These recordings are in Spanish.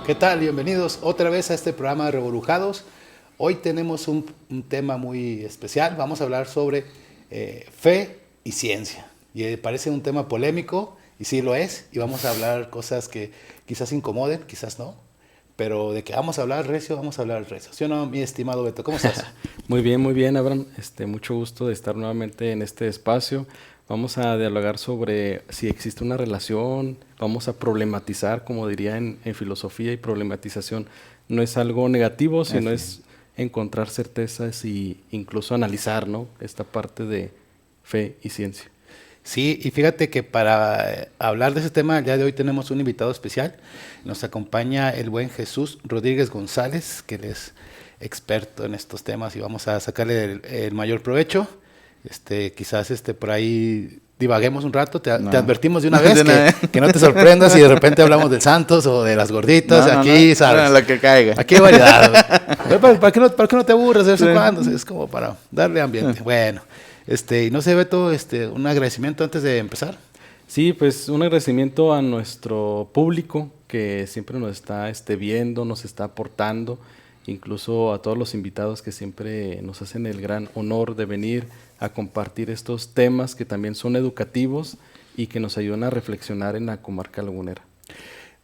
¿Qué tal? Bienvenidos otra vez a este programa de Revolujados. Hoy tenemos un tema muy especial. Vamos a hablar sobre fe y ciencia. Y parece un tema polémico, y sí lo es. Y vamos a hablar cosas que quizás incomoden, quizás no. Pero de que vamos a hablar recio, vamos a hablar recio. ¿Sí o no, mi estimado Beto? ¿Cómo estás? Muy bien, Abraham. Mucho gusto de estar nuevamente en este espacio. Vamos a dialogar sobre si existe una relación, vamos a problematizar, como diría en filosofía y problematización. No es algo negativo, sino es encontrar certezas y incluso analizar, ¿no?, esta parte de fe y ciencia. Sí, y fíjate que para hablar de ese tema, el día de hoy tenemos un invitado especial. Nos acompaña el buen Jesús Rodríguez González, que él es experto en estos temas y vamos a sacarle el mayor provecho. Quizás por ahí divaguemos un rato, te advertimos de una vez que no te sorprendas si de repente hablamos del Santos o de las gorditas, aquí, ¿sabes? Lo que caiga. Aquí hay variedad. ¿Para qué no te aburres de vez en cuando? Es como para darle ambiente. Bueno, y no sé, Beto, un agradecimiento antes de empezar. Sí, pues un agradecimiento a nuestro público que siempre nos está viendo, nos está aportando, incluso a todos los invitados que siempre nos hacen el gran honor de venir a compartir estos temas que también son educativos y que nos ayudan a reflexionar en la comarca lagunera.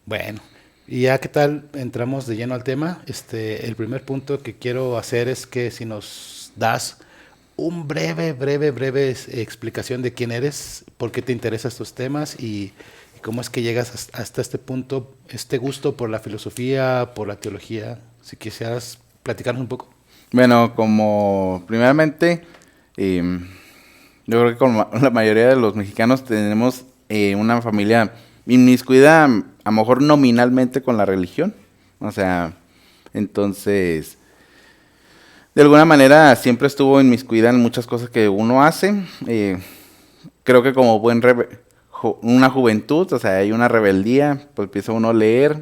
Bueno, y ya qué tal entramos de lleno al tema. El primer punto que quiero hacer es que si nos das un breve explicación de quién eres, por qué te interesan estos temas y cómo es que llegas hasta este punto, este gusto por la filosofía, por la teología. Si quisieras platicarnos un poco. Bueno, como primeramente, yo creo que como la mayoría de los mexicanos tenemos una familia inmiscuida, a lo mejor nominalmente con la religión. O sea, entonces, de alguna manera siempre estuvo inmiscuida en muchas cosas que uno hace. Creo que como una juventud, o sea, hay una rebeldía, pues empieza uno a leer,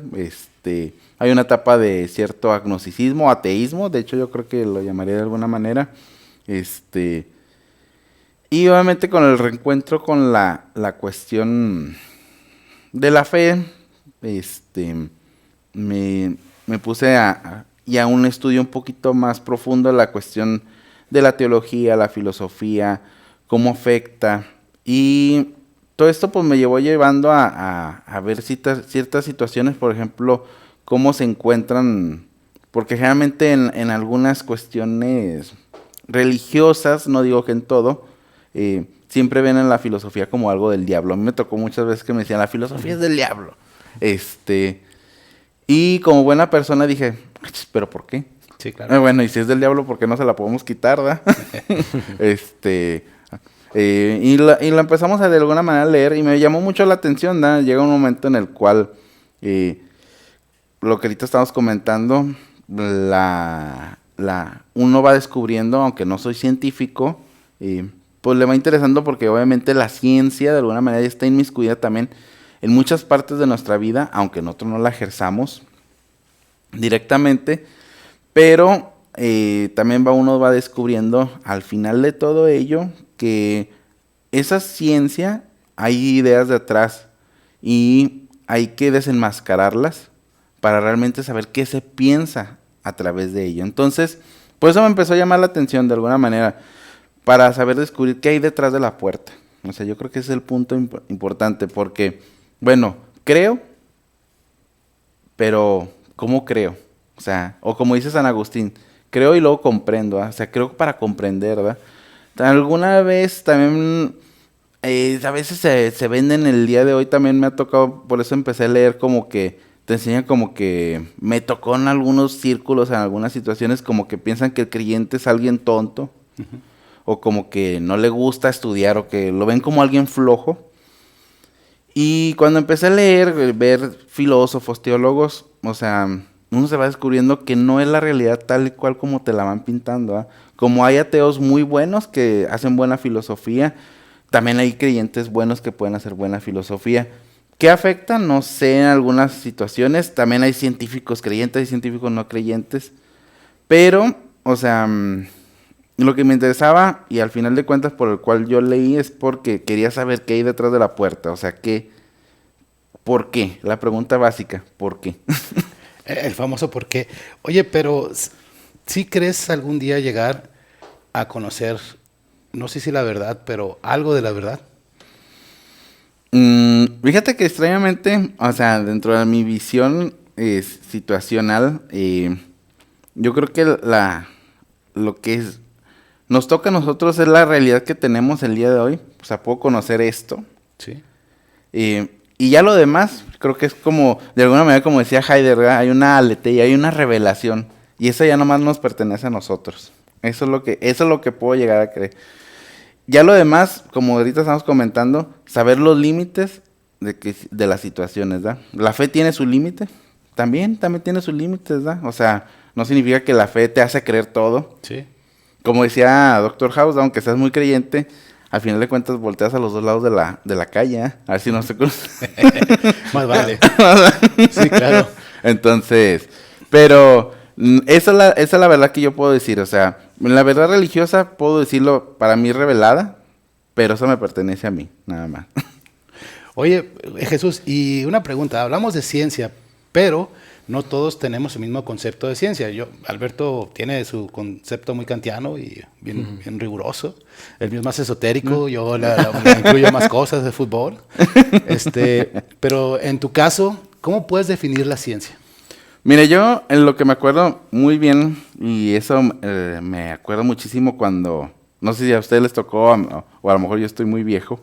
hay una etapa de cierto agnosticismo, ateísmo, de hecho yo creo que lo llamaría de alguna manera, y obviamente con el reencuentro con la cuestión de la fe, me puse a un estudio un poquito más profundo de la cuestión de la teología, la filosofía, cómo afecta, y todo esto pues me llevó llevando a ver ciertas situaciones, por ejemplo, cómo se encuentran, porque generalmente en algunas cuestiones religiosas, no digo que en todo, siempre ven en la filosofía como algo del diablo. A mí me tocó muchas veces que me decían, la filosofía es del diablo. Y como buena persona dije, ¿pero por qué? Sí, claro. Bueno, y si es del diablo, ¿por qué no se la podemos quitar, da? Y la empezamos a de alguna manera a leer y me llamó mucho la atención, ¿da? Llega un momento en el cual, lo que ahorita estamos comentando, uno va descubriendo, aunque no soy científico, pues le va interesando porque obviamente la ciencia de alguna manera está inmiscuida también en muchas partes de nuestra vida, aunque nosotros no la ejerzamos directamente, pero también uno va descubriendo al final de todo ello que esa ciencia hay ideas detrás y hay que desenmascararlas para realmente saber qué se piensa a través de ello. Entonces, por eso me empezó a llamar la atención de alguna manera, para saber descubrir qué hay detrás de la puerta. O sea, yo creo que ese es el punto importante, porque, bueno, creo, pero ¿cómo creo? O sea, o como dice San Agustín, creo y luego comprendo, ¿eh? O sea, creo para comprender, ¿verdad? Alguna vez también, a veces se venden el día de hoy, también me ha tocado, por eso empecé a leer como que, te enseñan como que, me tocó en algunos círculos, en algunas situaciones, como que piensan que el creyente es alguien tonto, o como que no le gusta estudiar, o que lo ven como alguien flojo. Y cuando empecé a leer, ver filósofos, teólogos, o sea, uno se va descubriendo que no es la realidad tal y cual como te la van pintando, ¿eh? Como hay ateos muy buenos que hacen buena filosofía, también hay creyentes buenos que pueden hacer buena filosofía. ¿Qué afecta? No sé, en algunas situaciones. También hay científicos creyentes y científicos no creyentes. Pero, o sea, lo que me interesaba, y al final de cuentas por el cual yo leí, es porque quería saber qué hay detrás de la puerta. O sea, ¿por qué? La pregunta básica, ¿por qué? El famoso por qué. Oye, pero ¿sí crees algún día llegar a conocer, no sé si la verdad, pero algo de la verdad? Fíjate que extrañamente, o sea, dentro de mi visión situacional, yo creo que lo que nos toca a nosotros es la realidad que tenemos el día de hoy. O sea, puedo conocer esto. Sí. Y ya lo demás, creo que es como, de alguna manera, como decía Heidegger, hay una aletheia, hay una revelación. Y eso ya nomás nos pertenece a nosotros. Eso es lo que puedo llegar a creer. Ya lo demás, como ahorita estamos comentando, saber los límites de las situaciones, ¿verdad? La fe tiene su límite, también tiene sus límites, ¿verdad? O sea, no significa que la fe te hace creer todo. Sí. Como decía Doctor House, aunque seas muy creyente, al final de cuentas volteas a los dos lados de la calle, ¿eh? A ver si no se cruzan. Más vale. Sí, claro. Entonces, pero esa es la verdad que yo puedo decir. O sea, la verdad religiosa puedo decirlo para mí revelada, pero eso me pertenece a mí, nada más. Oye, Jesús, y una pregunta. Hablamos de ciencia, pero no todos tenemos el mismo concepto de ciencia. Alberto tiene su concepto muy kantiano y bien riguroso. El mío es más esotérico, yo le incluyo más cosas de fútbol. Pero en tu caso, ¿cómo puedes definir la ciencia? Mire, yo en lo que me acuerdo muy bien, y eso me acuerdo muchísimo cuando, no sé si a ustedes les tocó, o a lo mejor yo estoy muy viejo,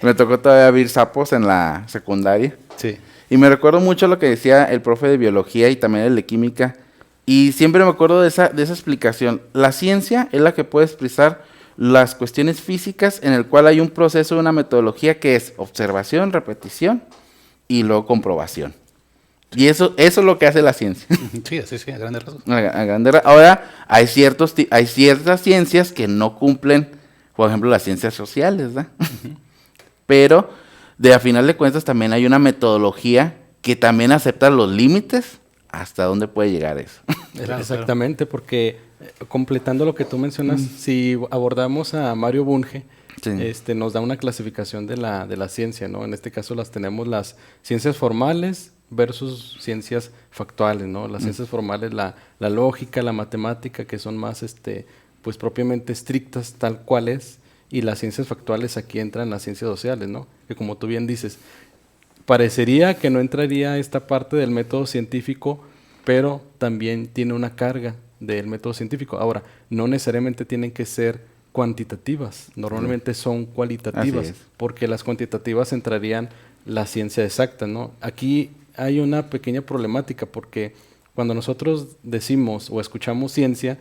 me tocó todavía ver sapos en la secundaria. Sí. Y me recuerdo mucho lo que decía el profe de biología y también el de química. Y siempre me acuerdo de esa explicación. La ciencia es la que puede expresar las cuestiones físicas en el cual hay un proceso, una metodología que es observación, repetición y luego comprobación. Y eso es lo que hace la ciencia. Sí, a grandes rasgos. Ahora, hay ciertas ciencias que no cumplen, por ejemplo, las ciencias sociales, ¿verdad? Pero a final de cuentas también hay una metodología que también acepta los límites hasta dónde puede llegar eso. Exactamente, porque completando lo que tú mencionas, si abordamos a Mario Bunge, sí, nos da una clasificación de la ciencia, ¿no? En este caso tenemos las ciencias formales versus ciencias factuales, ¿no? Las ciencias formales, la lógica, la matemática, que son más pues propiamente estrictas, tal cual es. Y las ciencias factuales, aquí entran las ciencias sociales, ¿no? Que como tú bien dices, parecería que no entraría esta parte del método científico, pero también tiene una carga del método científico. Ahora, no necesariamente tienen que ser cuantitativas, normalmente son cualitativas, porque las cuantitativas entrarían la ciencia exacta, ¿no? Aquí hay una pequeña problemática, porque cuando nosotros decimos o escuchamos ciencia,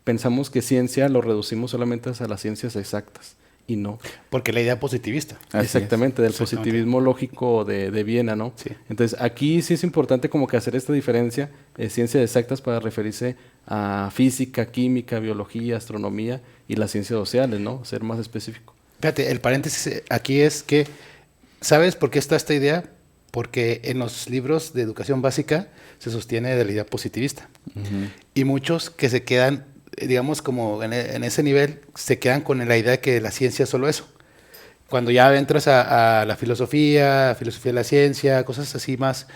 pensamos que ciencia lo reducimos solamente a las ciencias exactas, y no. Porque la idea positivista. Exactamente, del positivismo lógico de Viena, ¿no? Sí. Entonces, aquí sí es importante como que hacer esta diferencia, ciencias exactas para referirse a física, química, biología, astronomía y las ciencias sociales, ¿no? Ser más específico. Fíjate, el paréntesis aquí es que, ¿sabes por qué está esta idea? Porque en los libros de educación básica se sostiene de la idea positivista. Y muchos que se quedan, digamos, como en ese nivel, se quedan con la idea de que la ciencia es solo eso. Cuando ya entras a la filosofía de la ciencia, cosas así más,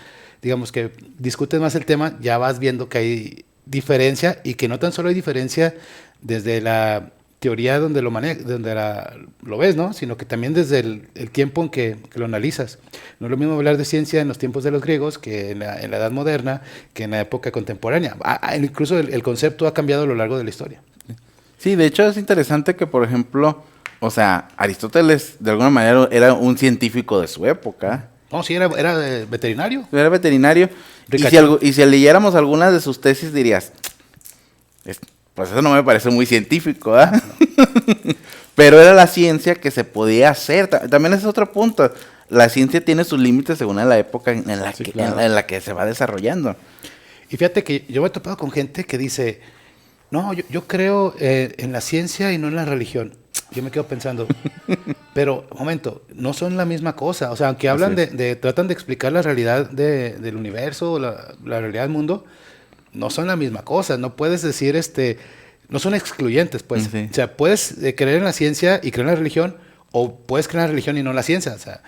digamos, que discutes más el tema, ya vas viendo que hay diferencia, y que no tan solo hay diferencia desde la teoría donde lo manejas, donde lo ves, ¿no? Sino que también desde el tiempo en que lo analizas. No es lo mismo hablar de ciencia en los tiempos de los griegos que en la Edad Moderna, que en la época contemporánea. Incluso el concepto ha cambiado a lo largo de la historia. Sí, de hecho es interesante que, por ejemplo, o sea, Aristóteles de alguna manera era un científico de su época. No, sí, era veterinario. Era veterinario. Y si leyéramos algunas de sus tesis dirías, pues eso no me parece muy científico, ¿eh? No. Pero era la ciencia que se podía hacer. También ese es otro punto. La ciencia tiene sus límites según la época en la que se va desarrollando. Y fíjate que yo me he topado con gente que dice, no, yo creo en la ciencia y no en la religión. Yo me quedo pensando, pero, un momento, no son la misma cosa. O sea, aunque hablan tratan de explicar la realidad del universo, la realidad del mundo, no son la misma cosa. No puedes decir, no son excluyentes, pues. Sí. O sea, puedes creer en la ciencia y creer en la religión, o puedes creer en la religión y no en la ciencia. O sea,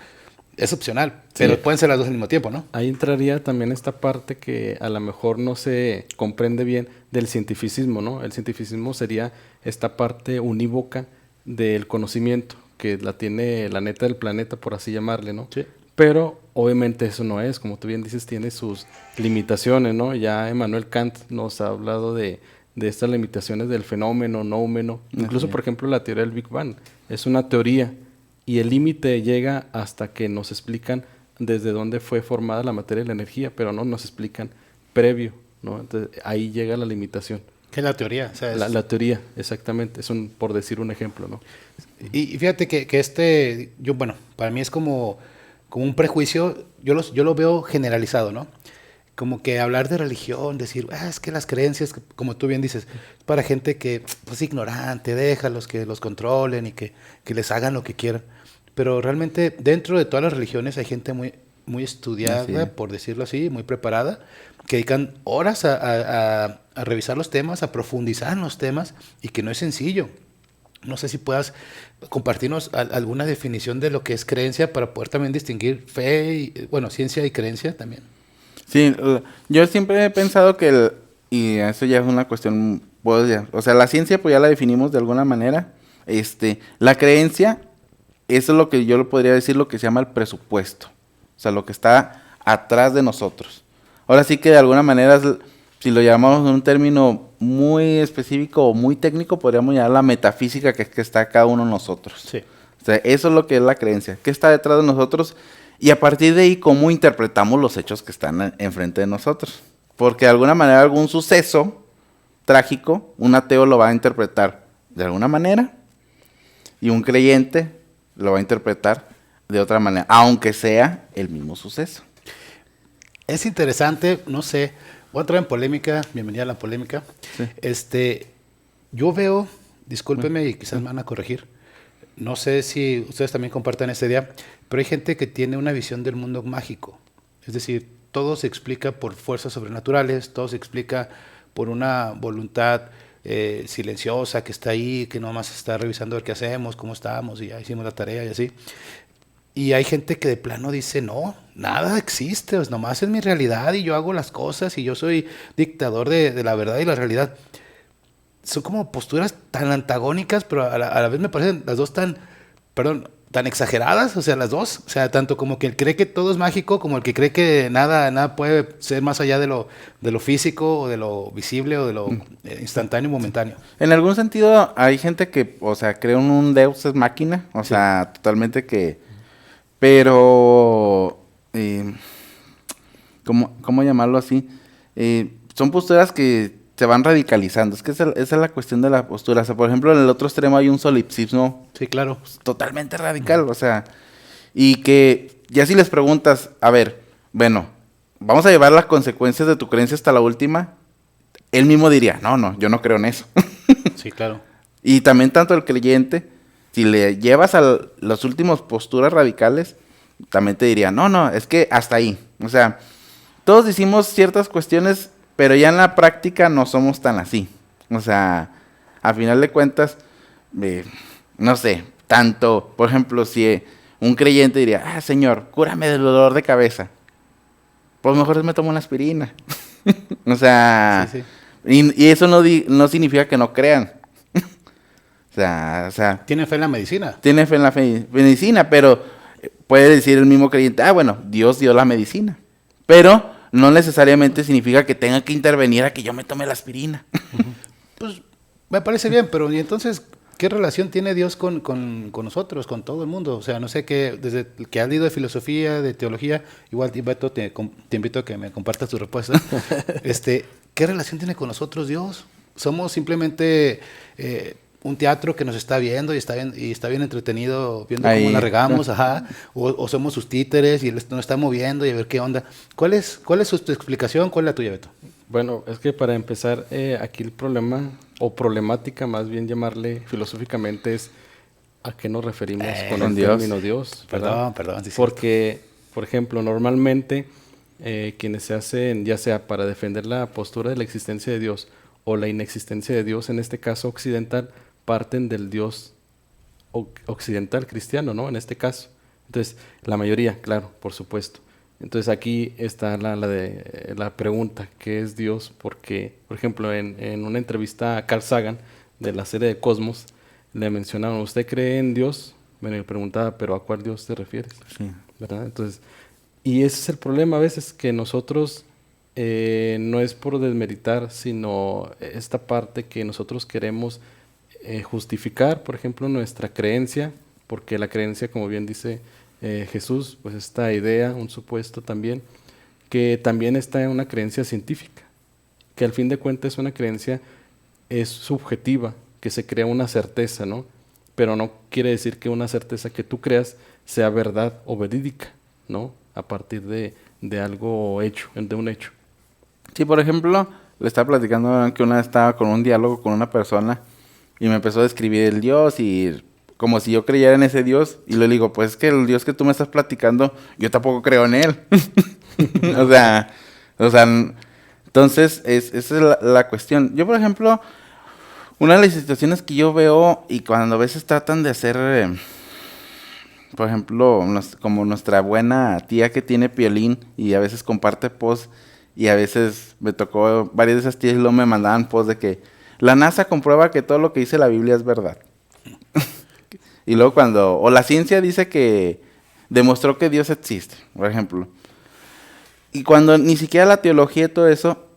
es opcional, pero pueden ser las dos al mismo tiempo, ¿no? Ahí entraría también esta parte que a lo mejor no se comprende bien del cientificismo, ¿no? El cientificismo sería esta parte unívoca del conocimiento, que la tiene la neta del planeta, por así llamarle, ¿no? Sí. Pero obviamente eso no es, como tú bien dices, tiene sus limitaciones, ¿no? Ya Emmanuel Kant nos ha hablado de estas limitaciones del fenómeno, noumeno. Incluso, por ejemplo, la teoría del Big Bang es una teoría y el límite llega hasta que nos explican desde dónde fue formada la materia y la energía, pero no nos explican previo, ¿no? Entonces, ahí llega la limitación. ¿Qué es la teoría? O sea, La teoría, exactamente, es por decir un ejemplo, ¿no? Y fíjate yo, bueno, para mí es como un prejuicio, yo lo veo generalizado, ¿no? Como que hablar de religión, decir, es que las creencias, como tú bien dices, para gente que pues ignorante, déjalos que los controlen y que les hagan lo que quieran. Pero realmente dentro de todas las religiones hay gente muy estudiada, por decirlo así, muy preparada, que dedican horas a revisar los temas, a profundizar en los temas, y que no es sencillo. No sé si puedas compartirnos alguna definición de lo que es creencia para poder también distinguir fe, ciencia y creencia también. Sí, yo siempre he pensado que, y eso ya es una cuestión, pues, o sea, la ciencia pues ya la definimos de alguna manera, la creencia, eso es lo que yo lo podría decir, lo que se llama el presupuesto, o sea, lo que está atrás de nosotros. Ahora sí que de alguna manera, si lo llamamos en un término muy específico o muy técnico, podríamos llamar la metafísica que está cada uno de nosotros. Sí. O sea, eso es lo que es la creencia, qué está detrás de nosotros. Y a partir de ahí, ¿cómo interpretamos los hechos que están enfrente de nosotros? Porque de alguna manera algún suceso trágico, un ateo lo va a interpretar de alguna manera y un creyente lo va a interpretar de otra manera, aunque sea el mismo suceso. Es interesante, no sé, voy a entrar en polémica, bienvenida a la polémica. Sí. Yo veo, discúlpeme y quizás me van a corregir, no sé si ustedes también compartan esa idea, pero hay gente que tiene una visión del mundo mágico. Es decir, todo se explica por fuerzas sobrenaturales, todo se explica por una voluntad silenciosa que está ahí, que nomás está revisando a ver qué hacemos, cómo estamos, y ya hicimos la tarea y así. Y hay gente que de plano dice, no, nada existe, pues nomás es mi realidad y yo hago las cosas y yo soy dictador de la verdad y la realidad. Son como posturas tan antagónicas, pero a la vez me parecen las dos tan exageradas, o sea, las dos. O sea, tanto como que el cree que todo es mágico, como el que cree que nada puede ser más allá de lo físico, o de lo visible, o de lo instantáneo y momentáneo. En algún sentido, hay gente que, o sea, cree en un Deus ex machina, o sea, totalmente que... Pero... ¿cómo llamarlo así? Son posturas que se van radicalizando. Es que esa es la cuestión de la postura. O sea, por ejemplo, en el otro extremo hay un solipsismo. Sí, claro. Totalmente radical, o sea. Y que ya si les preguntas, a ver, bueno, vamos a llevar las consecuencias de tu creencia hasta la última. Él mismo diría, no, yo no creo en eso. Sí, claro. Y también tanto el creyente, si le llevas a las últimas posturas radicales, también te diría, no, es que hasta ahí. O sea, todos decimos ciertas cuestiones, pero ya en la práctica no somos tan así. O sea, a final de cuentas, no sé, tanto, por ejemplo, si un creyente diría, señor, cúrame del dolor de cabeza, pues mejor me tomo una aspirina. O sea, Sí. Y eso no significa que no crean. O sea, ¿Tiene fe en la medicina? tiene fe en la medicina, pero puede decir el mismo creyente, bueno, Dios dio la medicina. Pero no necesariamente significa que tenga que intervenir a que yo me tome la aspirina. Pues me parece bien, pero ¿y entonces qué relación tiene Dios con nosotros, con todo el mundo? O sea, no sé qué, desde que has leído de filosofía, de teología, igual Beto, te invito a que me compartas tu respuesta. ¿Qué relación tiene con nosotros Dios? Somos simplemente un teatro que nos está viendo y está bien entretenido viendo Ahí, cómo la regamos, ¿no? ajá, o somos sus títeres y él nos está moviendo y a ver qué onda. ¿Cuál es tu explicación? ¿Cuál es la tuya, Beto? Bueno, es que para empezar, aquí el problema, o problemática más bien llamarle filosóficamente, es a qué nos referimos con el Dios. término Dios. ¿verdad? Perdón. Sí, Porque, por ejemplo, normalmente quienes se hacen, ya sea para defender la postura de la existencia de Dios o la inexistencia de Dios, en este caso occidental, parten del Dios occidental cristiano, ¿no? En este caso. Entonces, la mayoría, claro, por supuesto. Entonces aquí está la pregunta, ¿qué es Dios? Porque, por ejemplo, en una entrevista a Carl Sagan de la serie de Cosmos, le mencionaron, ¿usted cree en Dios? Bueno, le preguntaba, ¿pero a cuál Dios te refieres? Sí. ¿Verdad? Entonces, y ese es el problema a veces, que nosotros no es por desmeritar, sino esta parte que nosotros queremos justificar, por ejemplo, nuestra creencia, porque la creencia, como bien dice Jesús, pues esta idea, un supuesto también, que también está en una creencia científica, que al fin de cuentas es una creencia es subjetiva, que se crea una certeza, ¿no? Pero no quiere decir que una certeza que tú creas sea verdad o verídica, ¿no? A partir de algo hecho, de un hecho. Sí, por ejemplo, le estaba platicando que una vez estaba con un diálogo con una persona y me empezó a describir el Dios y como si yo creyera en ese Dios. Y le digo, pues es que el Dios que tú me estás platicando, yo tampoco creo en él. o sea, entonces esa es la cuestión. Yo, por ejemplo, una de las situaciones que yo veo y cuando a veces tratan de hacer, por ejemplo, como nuestra buena tía que tiene Piolín y a veces comparte posts y a veces me tocó varias de esas tías y luego me mandaban posts de que la NASA comprueba que todo lo que dice la Biblia es verdad. Y luego o la ciencia dice que demostró que Dios existe, por ejemplo. Y cuando ni siquiera la teología y todo eso,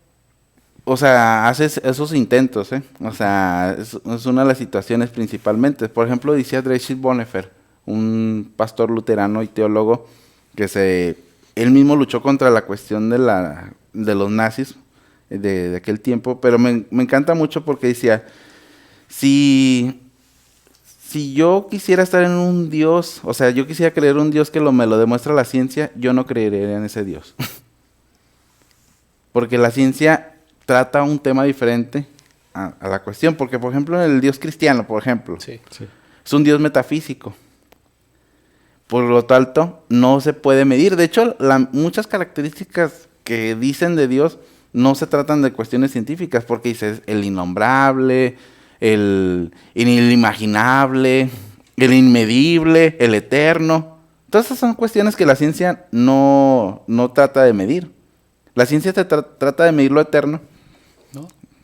o sea, hace esos intentos, ¿eh? O sea, es una de las situaciones principalmente. Por ejemplo, decía Dietrich Bonhoeffer, un pastor luterano y teólogo, que él mismo luchó contra la cuestión de los nazis de aquel tiempo, pero me encanta mucho porque decía, si yo quisiera estar en un Dios, o sea, yo quisiera creer un Dios que me lo demuestra la ciencia, yo no creería en ese Dios. Porque la ciencia trata un tema diferente a la cuestión. Porque, por ejemplo, el Dios cristiano, por ejemplo, Sí. es un Dios metafísico. Por lo tanto, no se puede medir. De hecho, muchas características que dicen de Dios no se tratan de cuestiones científicas, porque dice el innombrable, el inimaginable, el inmedible, el eterno. Todas esas son cuestiones que la ciencia no trata de medir. La ciencia trata de medir lo eterno.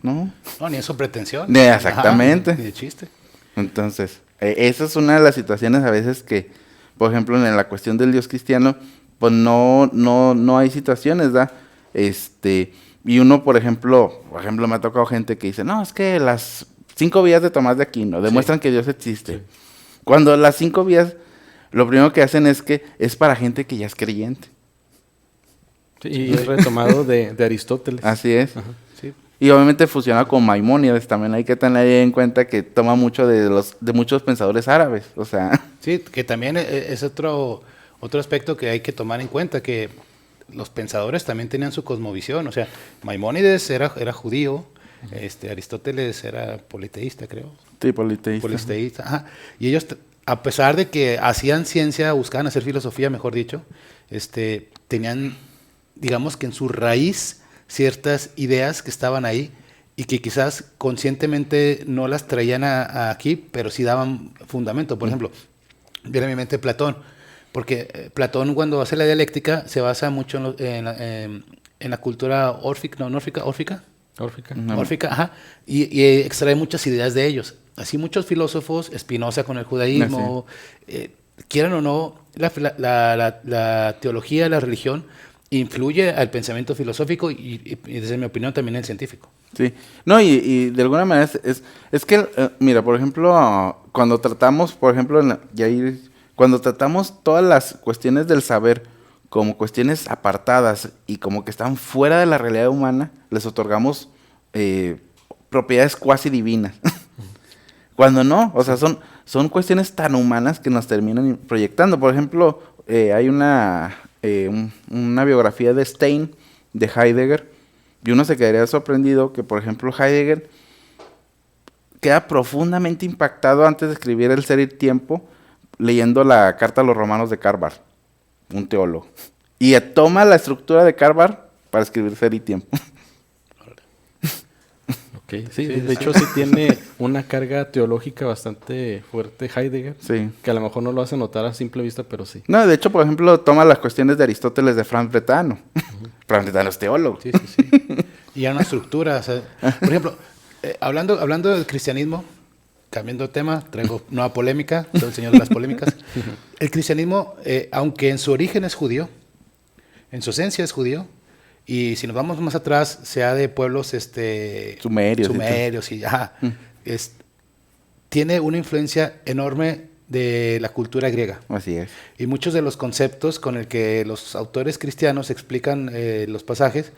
No, ni es su pretensión. Exactamente. Ni de chiste. Entonces, esa es una de las situaciones a veces que, por ejemplo, en la cuestión del Dios cristiano, pues no hay situaciones, ¿verdad? Y uno, por ejemplo, me ha tocado gente que dice, no, es que las 5 vías de Tomás de Aquino demuestran que Dios existe. Sí. Cuando las 5 vías, lo primero que hacen es que es para gente que ya es creyente. Sí, y es retomado de Aristóteles. Así es. Ajá, sí. Y obviamente fusiona con Maimónides, también hay que tener en cuenta que toma mucho de muchos pensadores árabes, o sea. Sí, que también es otro aspecto que hay que tomar en cuenta, que los pensadores también tenían su cosmovisión, o sea, Maimónides era judío, Aristóteles era politeísta, creo. Sí, politeísta. Politeísta, ajá. Y ellos, a pesar de que hacían ciencia, buscaban hacer filosofía, mejor dicho, tenían, digamos que en su raíz, ciertas ideas que estaban ahí y que quizás conscientemente no las traían aquí, pero sí daban fundamento. Por ejemplo, viene a mi mente Platón, porque Platón cuando hace la dialéctica se basa mucho en la cultura órfica, ajá, y extrae muchas ideas de ellos. Así muchos filósofos, Spinoza con el judaísmo, quieran o no, la teología, la religión, influye al pensamiento filosófico y desde mi opinión también el científico. Sí, no, y de alguna manera es que, mira, por ejemplo, cuando tratamos, cuando tratamos todas las cuestiones del saber como cuestiones apartadas y como que están fuera de la realidad humana, les otorgamos propiedades cuasi divinas. Cuando no, o sea, son cuestiones tan humanas que nos terminan proyectando. Por ejemplo, hay una biografía de Stein, de Heidegger, y uno se quedaría sorprendido que, por ejemplo, Heidegger queda profundamente impactado antes de escribir El ser y el tiempo, leyendo la carta a los romanos de Karl Barth, un teólogo. Y toma la estructura de Karl Barth para escribir Ser y tiempo. Okay. Sí, de hecho sí tiene una carga teológica bastante fuerte Heidegger, Sí. que a lo mejor no lo hace notar a simple vista, pero sí. No, de hecho, por ejemplo, toma las cuestiones de Aristóteles de Franz Bretano. Franz Bretano es teólogo. Sí, sí, sí. Y hay una estructura. O sea, por ejemplo, hablando del cristianismo, cambiando de tema, traigo nueva polémica, soy el señor de las polémicas. El cristianismo, aunque en su origen es judío, en su esencia es judío, y si nos vamos más atrás, sea de pueblos Sumerios. y ajá, tiene una influencia enorme de la cultura griega. Así es. Y muchos de los conceptos con el que los autores cristianos explican los pasajes,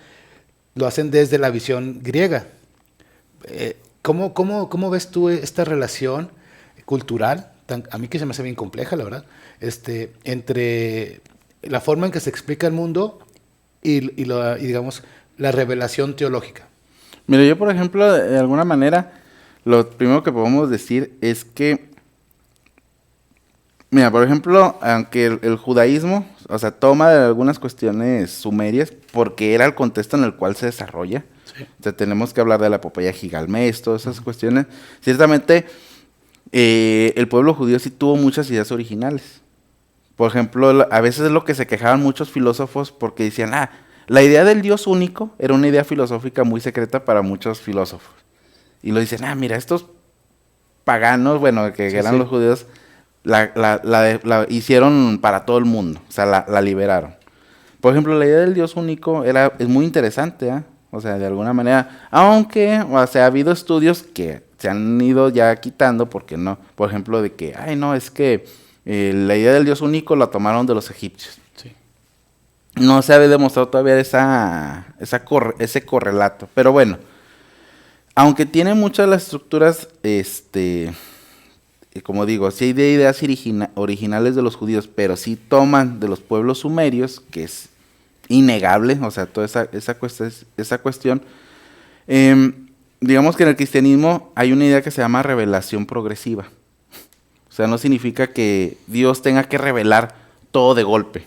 lo hacen desde la visión griega. ¿Cómo ves tú esta relación cultural, a mí que se me hace bien compleja, la verdad, entre la forma en que se explica el mundo y digamos, la revelación teológica? Mira, yo por ejemplo, de alguna manera, lo primero que podemos decir es que, mira, por ejemplo, aunque el judaísmo, o sea, toma de algunas cuestiones sumerias, porque era el contexto en el cual se desarrolla. Sí. O sea, tenemos que hablar de la epopeya Gilgamesh, todas esas cuestiones. Ciertamente, el pueblo judío sí tuvo muchas ideas originales. Por ejemplo, a veces es lo que se quejaban muchos filósofos porque decían, la idea del Dios único era una idea filosófica muy secreta para muchos filósofos. Y lo dicen, mira, estos paganos, bueno, que eran los judíos, la hicieron para todo el mundo, o sea, la liberaron. Por ejemplo, la idea del Dios único es muy interesante, o sea, de alguna manera, aunque, o sea, ha habido estudios que se han ido ya quitando, porque no, por ejemplo, de que, no, es que la idea del Dios único la tomaron de los egipcios. Sí. No se ha demostrado todavía ese correlato, pero bueno, aunque tiene muchas de las estructuras, como digo, sí hay de ideas originales de los judíos, pero sí toman de los pueblos sumerios, que es innegable, o sea, toda esa cuestión. Digamos que en el cristianismo hay una idea que se llama revelación progresiva. O sea, no significa que Dios tenga que revelar todo de golpe,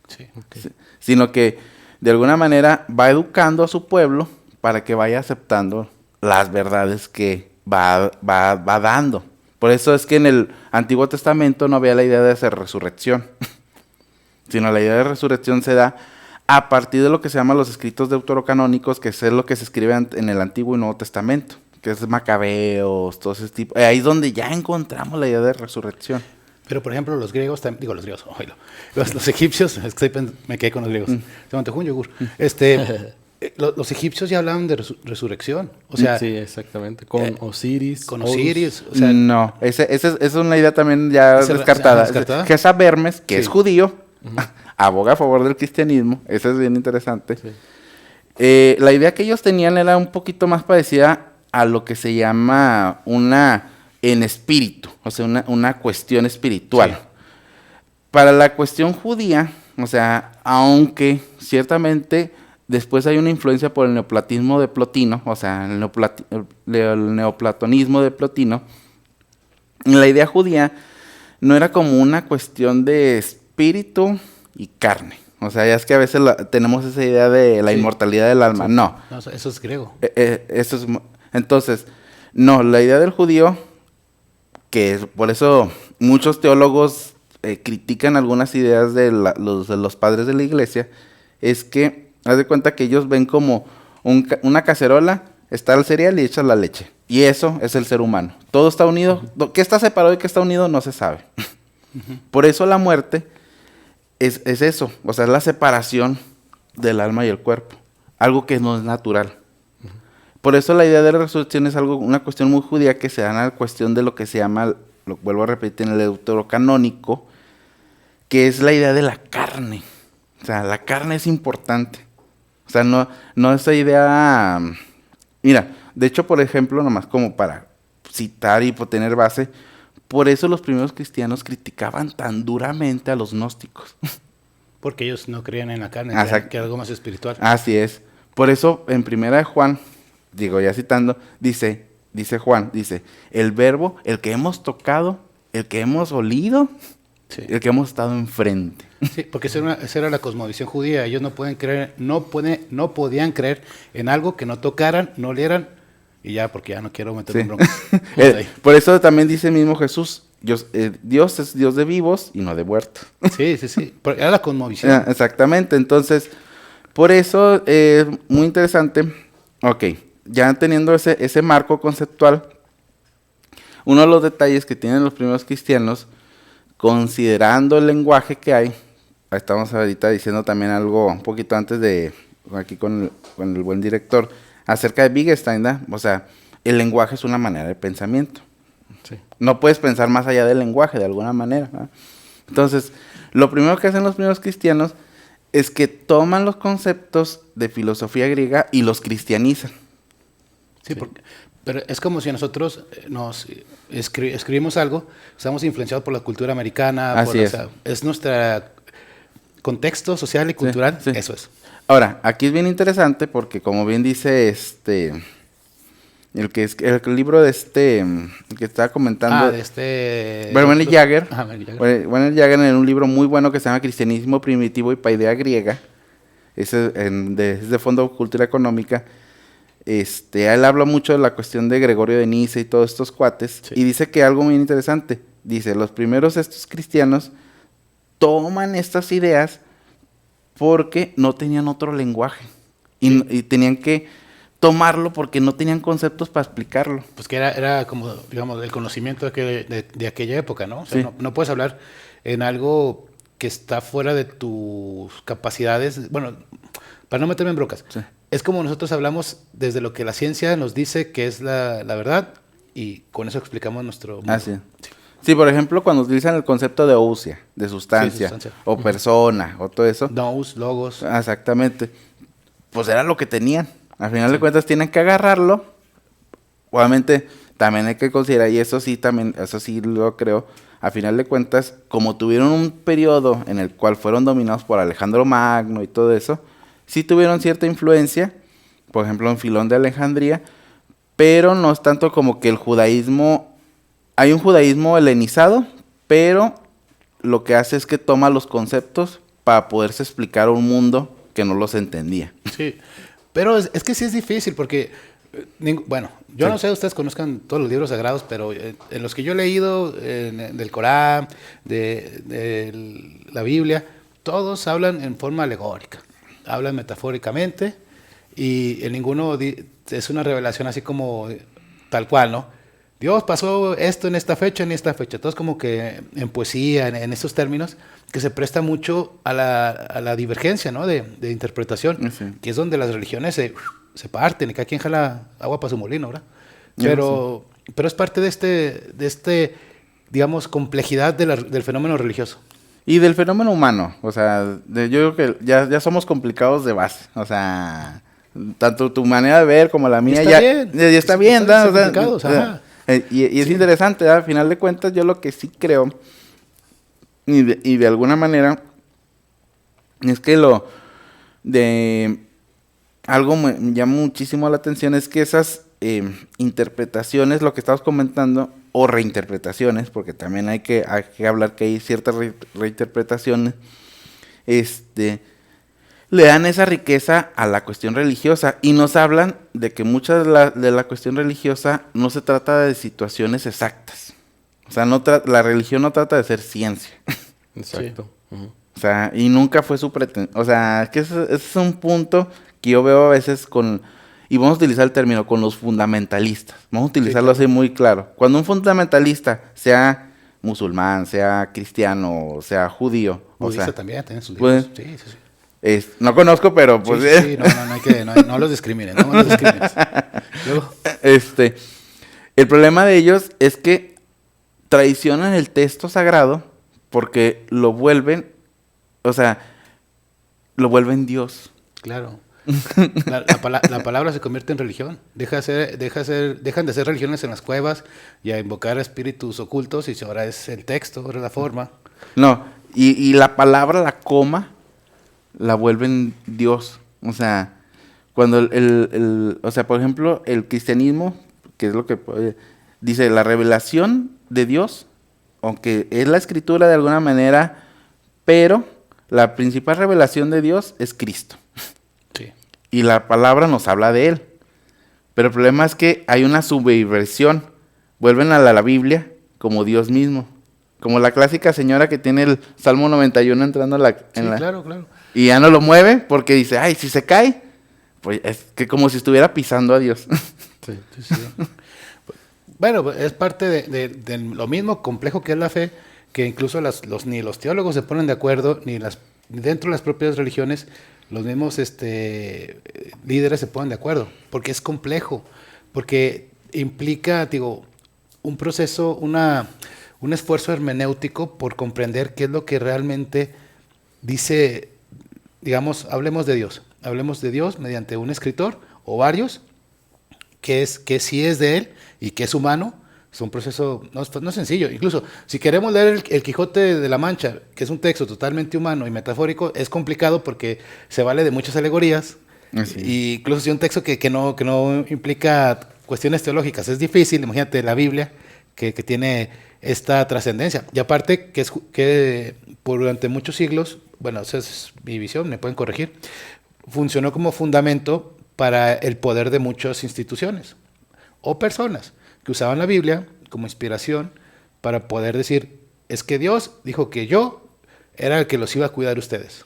Sí, okay. sino que de alguna manera va educando a su pueblo para que vaya aceptando las verdades que va dando. Por eso es que en el Antiguo Testamento no había la idea de hacer resurrección, sino la idea de resurrección se da a partir de lo que se llaman los escritos deuterocanónicos, que es lo que se escribe en el Antiguo y Nuevo Testamento, que es Macabeos, todo ese tipo. Ahí es donde ya encontramos la idea de resurrección. Pero, por ejemplo, los griegos, los egipcios, es que me quedé con los griegos, se me antojó un yogur. Los egipcios ya hablaban de resurrección, o sea... Sí, exactamente, con Osiris. Con Horus. Osiris, o sea... No, esa es una idea también ya descartada. ¿Descartada? Gesab Hermes, que Sí. es judío, aboga a favor del cristianismo, eso es bien interesante. Sí. La idea que ellos tenían era un poquito más parecida a lo que se llama en espíritu, o sea, una cuestión espiritual. Sí. Para la cuestión judía, o sea, aunque ciertamente después hay una influencia por el neoplatismo de Plotino, o sea, el neoplatonismo de Plotino, la idea judía no era como una cuestión de espíritu y carne. O sea, ya es que a veces tenemos esa idea de la inmortalidad del alma. Sí. No. No, eso es griego. Entonces, no, la idea del judío, que por eso muchos teólogos critican algunas ideas de los padres de la iglesia, es que, haz de cuenta que ellos ven como una cacerola, está el cereal y echas la leche. Y eso es el ser humano. Todo está unido. ¿Qué está separado y qué está unido? No se sabe. Por eso la muerte es eso. O sea, es la separación del alma y el cuerpo. Algo que no es natural. Por eso la idea de la resurrección es una cuestión muy judía que se da en la cuestión de lo que se llama, lo vuelvo a repetir, en el deuterocanónico, que es la idea de la carne. O sea, la carne es importante. O sea, no esa idea... Mira, de hecho, por ejemplo, nomás como para citar y por tener base, por eso los primeros cristianos criticaban tan duramente a los gnósticos. Porque ellos no creían en la carne, que era algo más espiritual. Así es. Por eso, en primera de Juan, digo ya citando, dice Juan, el verbo, el que hemos tocado, el que hemos olido, Sí. el que hemos estado enfrente. Sí, porque esa era la cosmovisión judía. Ellos no podían creer en algo que no tocaran, no olieran y ya, porque ya no quiero meterme Sí. en broncas. Justo ahí. Por eso también dice mismo Jesús, Dios es Dios de vivos y no de muertos. Sí, sí, sí. Era la cosmovisión. Exactamente, entonces, por eso es muy interesante. Ok, ya teniendo ese marco conceptual, uno de los detalles que tienen los primeros cristianos, considerando el lenguaje que hay, estamos ahorita diciendo también algo un poquito antes de, aquí con el buen director, acerca de Wittgenstein, ¿da? O sea, el lenguaje es una manera de pensamiento. Sí. No puedes pensar más allá del lenguaje, de alguna manera, ¿verdad? Entonces, lo primero que hacen los primeros cristianos es que toman los conceptos de filosofía griega y los cristianizan. Sí, pero es como si nosotros nos escribimos algo, estamos influenciados por la cultura americana, Así es. O sea, es nuestro contexto social y cultural, sí. eso es. Ahora, aquí es bien interesante porque como bien dice el libro de que estaba comentando, de Werner Jaeger, Ajá, Werner Jaeger. Werner Jaeger en un libro muy bueno que se llama Cristianismo Primitivo y Paideia Griega, es de Fondo Cultura Económica. Él habla mucho de la cuestión de Gregorio de Niza y todos estos cuates, Sí. y dice que algo muy interesante, dice, los primeros estos cristianos toman estas ideas porque no tenían otro lenguaje, y tenían que tomarlo porque no tenían conceptos para explicarlo. Pues que era como, digamos, el conocimiento de aquella época, ¿no? O sea, Sí. no puedes hablar en algo que está fuera de tus capacidades. Bueno, para no meterme en broncas. Sí. Es como nosotros hablamos desde lo que la ciencia nos dice que es la verdad y con eso explicamos nuestro mundo. Así. Sí, por ejemplo, cuando utilizan el concepto de ousia, de sustancia, Sí, sustancia. o persona, o todo eso. Nous, logos. Exactamente. Pues era lo que tenían. Al final de Sí. cuentas tienen que agarrarlo. Obviamente también hay que considerar, y eso sí lo creo, a final de cuentas, como tuvieron un periodo en el cual fueron dominados por Alejandro Magno y todo eso, sí tuvieron cierta influencia, por ejemplo en Filón de Alejandría, pero no es tanto como que el judaísmo, hay un judaísmo helenizado, pero lo que hace es que toma los conceptos para poderse explicar a un mundo que no los entendía. Sí, pero es que sí es difícil porque, bueno, yo Sí. no sé, ustedes conozcan todos los libros sagrados, pero en los que yo he leído, del Corán, de la Biblia, todos hablan en forma alegórica, hablan metafóricamente y en ninguno es una revelación así como tal cual, ¿no? Dios pasó esto en esta fecha, todo es como que en poesía, en estos términos, que se presta mucho a la divergencia, ¿no? de interpretación, Sí. que es donde las religiones se parten y cada quien jala agua para su molino, ¿verdad? Sí. Pero es parte de digamos, complejidad del fenómeno religioso. Y del fenómeno humano, o sea, yo creo que ya somos complicados de base, o sea, tanto tu manera de ver como la mía está ya bien. ya está bien, Están ¿no? O sea, complicados, ajá. y es Sí. interesante, ¿verdad? Al final de cuentas, yo lo que sí creo, y de alguna manera, es que algo me llama muchísimo la atención, es que esas interpretaciones, lo que estabas comentando, o reinterpretaciones, porque también hay que hablar que hay ciertas reinterpretaciones, le dan esa riqueza a la cuestión religiosa y nos hablan de que mucha de la cuestión religiosa no se trata de situaciones exactas. O sea, la religión no trata de ser ciencia. Exacto. Ujú. O sea, y nunca fue su pretensión. O sea, es que ese es un punto que yo veo a veces y vamos a utilizar el término, con los fundamentalistas. Vamos a utilizarlo claro. así muy claro. Cuando un fundamentalista, sea musulmán, sea cristiano, sea judío, Budista o sea, también tiene sus pues, libros. Sí, sí, sí. no conozco, pero pues... Sí, no los discriminen, no los discrimines. Luego, el problema de ellos es que traicionan el texto sagrado porque lo vuelven Dios. claro. La palabra se convierte en religión. Dejan de ser religiones en las cuevas y a invocar a espíritus ocultos y ahora es el texto, ahora es la forma. No, y la palabra, la coma, la vuelven Dios. O sea, cuando por ejemplo, el cristianismo, que es lo que dice, la revelación de Dios, aunque es la escritura de alguna manera, pero la principal revelación de Dios es Cristo. Sí. Y la palabra nos habla de Él. Pero el problema es que hay una subversión. Vuelven a la Biblia como Dios mismo. Como la clásica señora que tiene el Salmo 91 entrando Claro, claro. y ya no lo mueve porque dice, ay, si se cae, pues es que como si estuviera pisando a Dios. Sí. Bueno, es parte de lo mismo complejo que es la fe, que incluso ni los teólogos se ponen de acuerdo, ni dentro de las propias religiones, los mismos líderes se ponen de acuerdo, porque es complejo, porque implica, digo, un proceso, un esfuerzo hermenéutico por comprender qué es lo que realmente dice, digamos, hablemos de Dios mediante un escritor o varios, que sí es de él y que es humano. Es un proceso no es sencillo. Incluso si queremos leer el Quijote de la Mancha, que es un texto totalmente humano y metafórico, es complicado porque se vale de muchas alegorías. Y incluso si un texto que no implica cuestiones teológicas es difícil. Imagínate la Biblia, que tiene esta trascendencia. Y aparte que durante muchos siglos, bueno, esa es mi visión, me pueden corregir, funcionó como fundamento para el poder de muchas instituciones o personas que usaban la Biblia como inspiración para poder decir, es que Dios dijo que yo era el que los iba a cuidar a ustedes.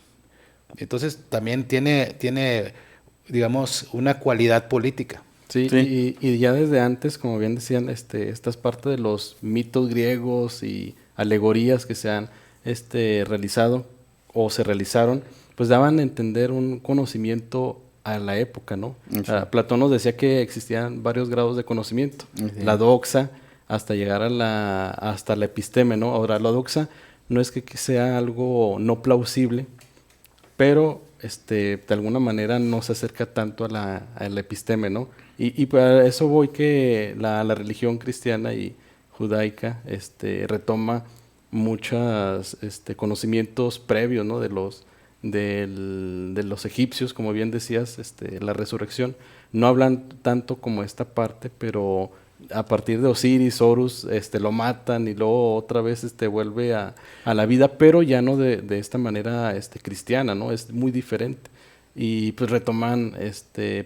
Entonces también tiene digamos, una cualidad política. Sí. Y ya desde antes, como bien decían, estas partes de los mitos griegos y alegorías que se han realizado o se realizaron, pues daban a entender un conocimiento a la época, ¿no? Sí. Platón nos decía que existían varios grados de conocimiento. Sí. La doxa, hasta llegar hasta la episteme, ¿no? Ahora, la doxa no es que sea algo no plausible, pero de alguna manera no se acerca tanto a la episteme, ¿no? Y para eso voy que la religión cristiana y judaica retoma muchos conocimientos previos, ¿no? de los egipcios, como bien decías, la resurrección. No hablan tanto como esta parte, pero a partir de Osiris, Horus, lo matan y luego otra vez vuelve a la vida, pero ya no de esta manera cristiana, ¿no? Es muy diferente. Y pues retoman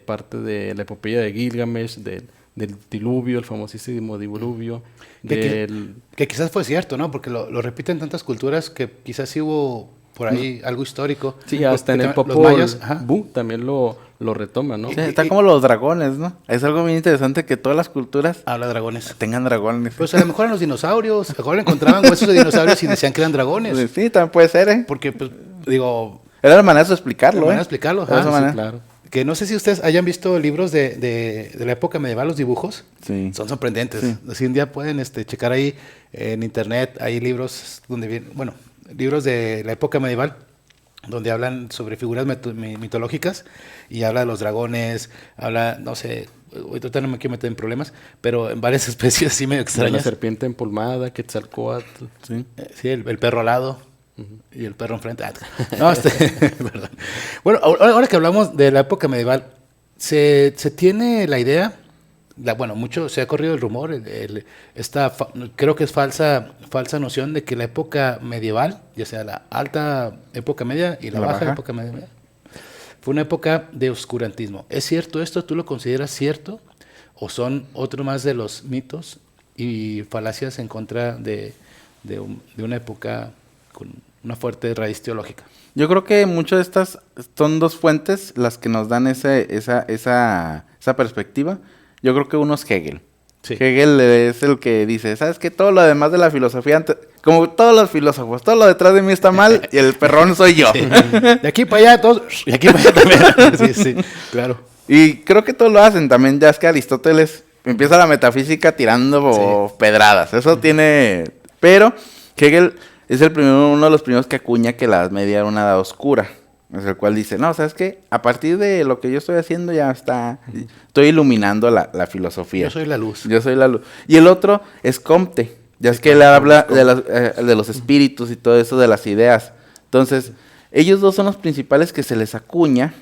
parte de la epopeya de Gilgamesh, del diluvio, el famosísimo diluvio. Que quizás fue cierto, ¿no? Porque lo repiten tantas culturas que quizás sí hubo por ahí algo histórico. Sí, hasta en el Popol Vuh también lo retoma, ¿no? Sí, está como los dragones, ¿no? Es algo bien interesante que todas las culturas habla de dragones. Tengan dragones. Pues a lo mejor eran los dinosaurios. A lo mejor encontraban huesos de dinosaurios y decían que eran dragones. Sí, también puede ser, ¿eh? Porque, pues, digo... Era la manera de explicarlo, La manera de explicarlo, sí, claro. Que no sé si ustedes hayan visto libros de la época medieval, los dibujos. Sí. Son sorprendentes. Sí. Si un día pueden checar ahí en internet, hay libros donde vienen, bueno, libros de la época medieval, donde hablan sobre figuras mitológicas y habla de los dragones, habla, no sé, ahorita no me quiero meter en problemas, pero en varias especies así medio extrañas. La serpiente empolmada, Quetzalcóatl. Sí, sí el perro alado. Y el perro enfrente. No, perdón. Bueno, ahora que hablamos de la época medieval, se tiene la idea, mucho se ha corrido el rumor, creo que es falsa noción de que la época medieval, ya sea la alta época media y la baja época media, fue una época de oscurantismo. ¿Es cierto esto? ¿Tú lo consideras cierto? ¿O son otro más de los mitos y falacias en contra de una época con una fuerte raíz teológica? Yo creo que muchas de estas son dos fuentes las que nos dan esa perspectiva. Yo creo que uno es Hegel. Sí. Hegel es el que dice, ¿sabes qué? Todo lo demás de la filosofía, como todos los filósofos, todo lo detrás de mí está mal y el perrón soy yo. Sí. De aquí para allá todos, y aquí para allá también. Sí, claro. Y creo que todos lo hacen también, ya es que Aristóteles empieza la metafísica tirando pedradas. Eso tiene... Pero Hegel es uno de los primeros que acuña que la Edad Media era una edad oscura. Es el cual dice, no, ¿sabes qué? A partir de lo que yo estoy haciendo ya estoy iluminando la filosofía. Yo soy la luz. Y el otro es Comte. Ya es que él habla de los espíritus y todo eso, de las ideas. Entonces, ellos dos son los principales que se les acuña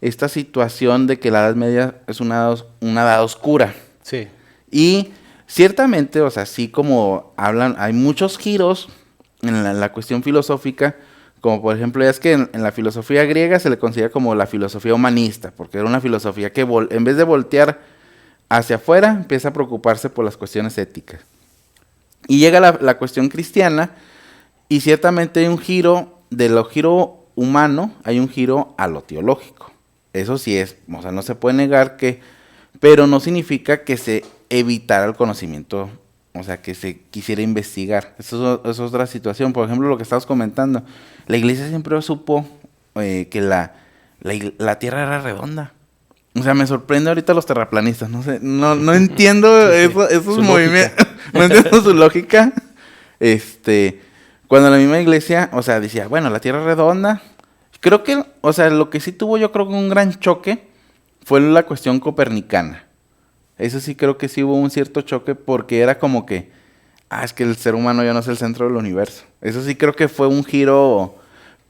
esta situación de que la Edad Media es una edad oscura. Sí. Y ciertamente, o sea, así como hablan, hay muchos giros en la cuestión filosófica, Como por ejemplo, ya es que en la filosofía griega se le considera como la filosofía humanista, porque era una filosofía que en vez de voltear hacia afuera, empieza a preocuparse por las cuestiones éticas. Y llega la cuestión cristiana, y ciertamente hay un giro, de lo giro humano, hay un giro a lo teológico. Eso sí es, o sea, no se puede negar que, pero no significa que se evitara el conocimiento, o sea, que se quisiera investigar. Eso es otra situación. Por ejemplo, lo que estabas comentando, la iglesia siempre supo que la tierra era redonda. O sea, me sorprende ahorita los terraplanistas, no sé, no entiendo esos movimientos, no entiendo su lógica. Cuando la misma iglesia, o sea, decía, bueno, la tierra es redonda. Creo que, o sea, lo que sí tuvo yo creo que un gran choque fue la cuestión copernicana. Eso sí creo que sí hubo un cierto choque porque era como que, es que el ser humano ya no es el centro del universo. Eso sí creo que fue un giro,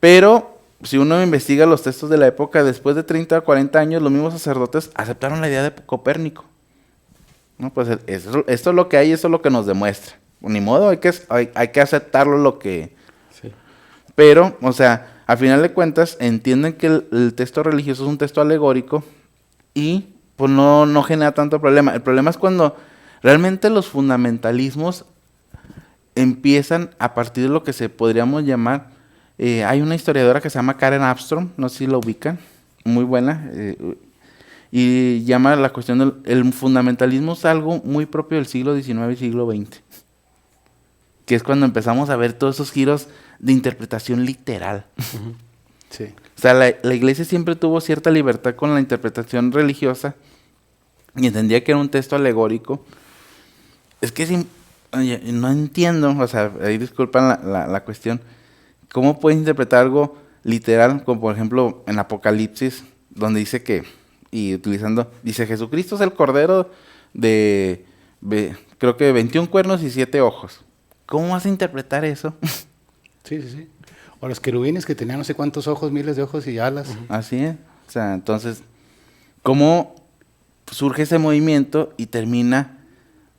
pero si uno investiga los textos de la época, después de 30 o 40 años, los mismos sacerdotes aceptaron la idea de Copérnico. No, pues esto es lo que hay, eso es lo que nos demuestra. Ni modo, hay que aceptarlo lo que... Sí. Pero, o sea, a final de cuentas, entienden que el texto religioso es un texto alegórico y pues no genera tanto problema. El problema es cuando realmente los fundamentalismos empiezan a partir de lo que se podríamos llamar... hay una historiadora que se llama Karen Armstrong, no sé si la ubican, muy buena, y llama la cuestión del fundamentalismo es algo muy propio del siglo XIX y siglo XX, que es cuando empezamos a ver todos esos giros de interpretación literal. Uh-huh. Sí. O sea, la iglesia siempre tuvo cierta libertad con la interpretación religiosa y entendía que era un texto alegórico. Es que oye, no entiendo, o sea, ahí disculpan la cuestión, ¿cómo puedes interpretar algo literal, como por ejemplo en Apocalipsis, donde dice que, dice Jesucristo es el Cordero creo que 21 cuernos y 7 ojos? ¿Cómo vas a interpretar eso? Sí, sí, sí. O los querubines que tenían no sé cuántos ojos, miles de ojos y alas. Uh-huh. Así es. O sea, entonces, ¿cómo surge ese movimiento y termina,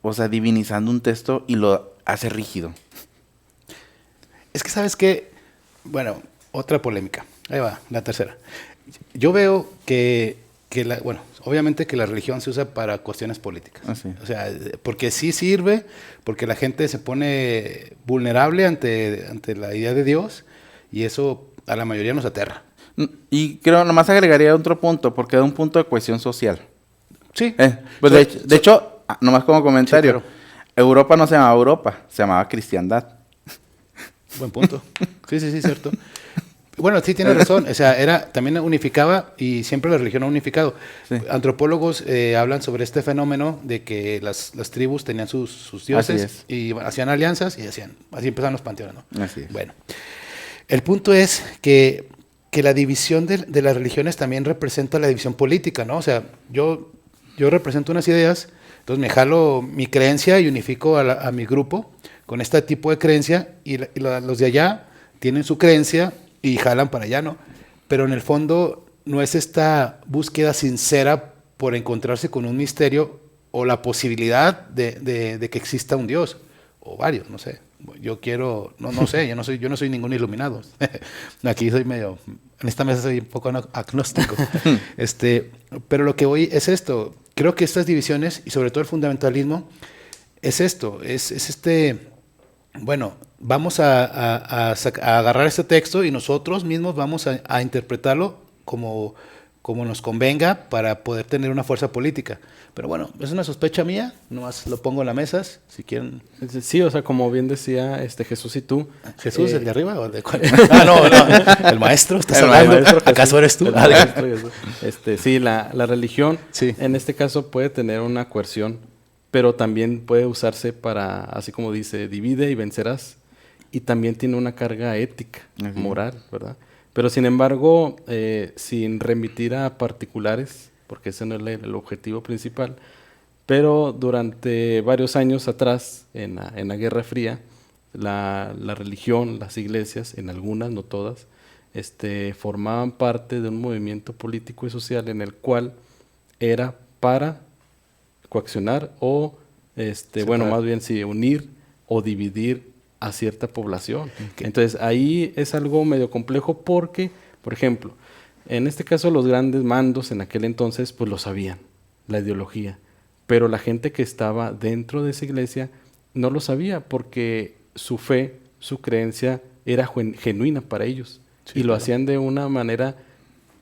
o sea, divinizando un texto y lo hace rígido? Es que, ¿sabes qué? Bueno, otra polémica. Ahí va, la tercera. Yo veo bueno, obviamente que la religión se usa para cuestiones políticas. Así. O sea, porque sí sirve, porque la gente se pone vulnerable ante la idea de Dios y eso a la mayoría nos aterra. Y creo, nomás agregaría otro punto, porque da un punto de cohesión social. Sí. Pues de hecho, nomás como comentario, Sí, claro. Europa no se llamaba Europa, se llamaba cristiandad. Buen punto. Sí, sí, sí, cierto. Bueno, sí, tiene razón. O sea, también unificaba y siempre la religión ha unificado. Sí. Antropólogos hablan sobre este fenómeno de que las tribus tenían sus dioses y hacían alianzas y así empezaron los panteones, ¿no? Así es. Bueno, el punto es que la división de las religiones también representa la división política, ¿no? O sea, yo represento unas ideas, entonces me jalo mi creencia y unifico a mi grupo con este tipo de creencia y los de allá tienen su creencia y jalan para allá, ¿no? Pero en el fondo no es esta búsqueda sincera por encontrarse con un misterio o la posibilidad de que exista un Dios, o varios, no sé. Yo quiero, no sé, yo no soy ningún iluminado. Aquí soy medio, en esta mesa soy un poco agnóstico. Pero lo que voy es esto. Creo que estas divisiones, y sobre todo el fundamentalismo, es esto, bueno, vamos a agarrar este texto y nosotros mismos vamos a interpretarlo como nos convenga para poder tener una fuerza política. Pero bueno, es una sospecha mía, nomás lo pongo en la mesa, si quieren. Sí, o sea, como bien decía Jesús y tú. ¿Jesús, el de arriba o el de cuál? No, el maestro, ¿estás hablando? Maestro ¿Acaso eres tú? El maestro Jesús. Sí, la religión, Sí. en este caso puede tener una coerción, pero también puede usarse para, así como dice, divide y vencerás, y también tiene una carga ética, moral, ¿verdad? Pero sin embargo, sin remitir a particulares, porque ese no es el objetivo principal, pero durante varios años atrás, en la Guerra Fría, la religión, las iglesias, en algunas, no todas, formaban parte de un movimiento político y social en el cual era para coaccionar o, bueno, más bien sí, unir o dividir a cierta población. Entonces ahí es algo medio complejo porque, por ejemplo, en este caso los grandes mandos en aquel entonces pues lo sabían, la ideología, pero la gente que estaba dentro de esa iglesia no lo sabía porque su fe, su creencia era genuina para ellos, y lo hacían de una manera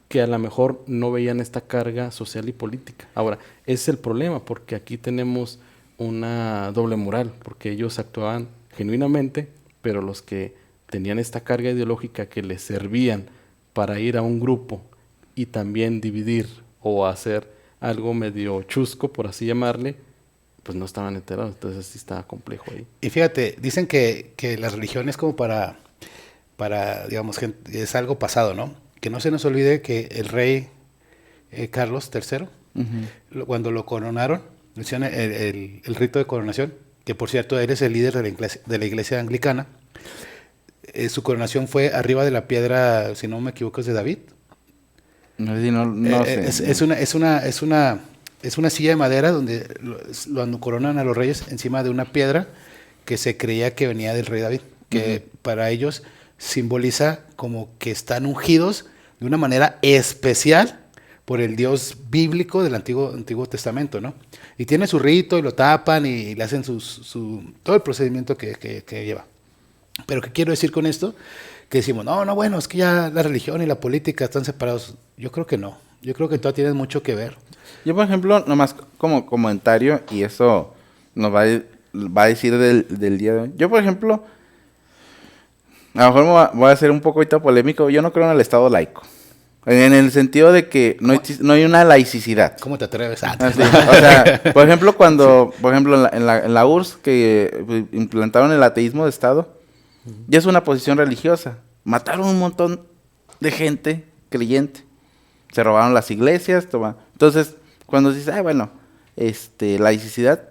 que a lo mejor no veían esta carga social y política. Ahora, ese es el problema, porque aquí tenemos una doble moral, porque ellos actuaban genuinamente, pero los que tenían esta carga ideológica que les servían para ir a un grupo y también dividir o hacer algo medio chusco, por así llamarle, pues no estaban enterados. Entonces sí estaba complejo ahí. Y fíjate, dicen que la religión es como para digamos, es algo pasado, ¿no? Que no se nos olvide que el rey Carlos III, cuando lo coronaron, hicieron el rito de coronación, que por cierto él es el líder de la iglesia anglicana. Su coronación fue arriba de la piedra, si no me equivoco, es de David. No sé. Es una silla de madera donde lo coronan a los reyes encima de una piedra que se creía que venía del rey David, que para ellos simboliza como que están ungidos de una manera especial por el Dios bíblico del Antiguo Testamento, ¿no? Y tiene su rito y lo tapan y le hacen todo el procedimiento que lleva. Pero ¿qué quiero decir con esto? Que decimos, no, bueno, es que ya la religión y la política están separados. Yo creo que no. Yo creo que todo tiene mucho que ver. Yo, por ejemplo, nomás como comentario, y eso nos va a decir del día de hoy. Yo, por ejemplo, a lo mejor voy a ser un poco polémico. Yo no creo en el Estado laico. En el sentido de que no hay una laicidad. ¿Cómo te atreves? Sí. O sea, por ejemplo, por ejemplo, en la URSS que implantaron el ateísmo de Estado, ya es una posición religiosa. Mataron un montón de gente creyente. Se robaron las iglesias. Entonces, cuando dices, bueno, laicidad,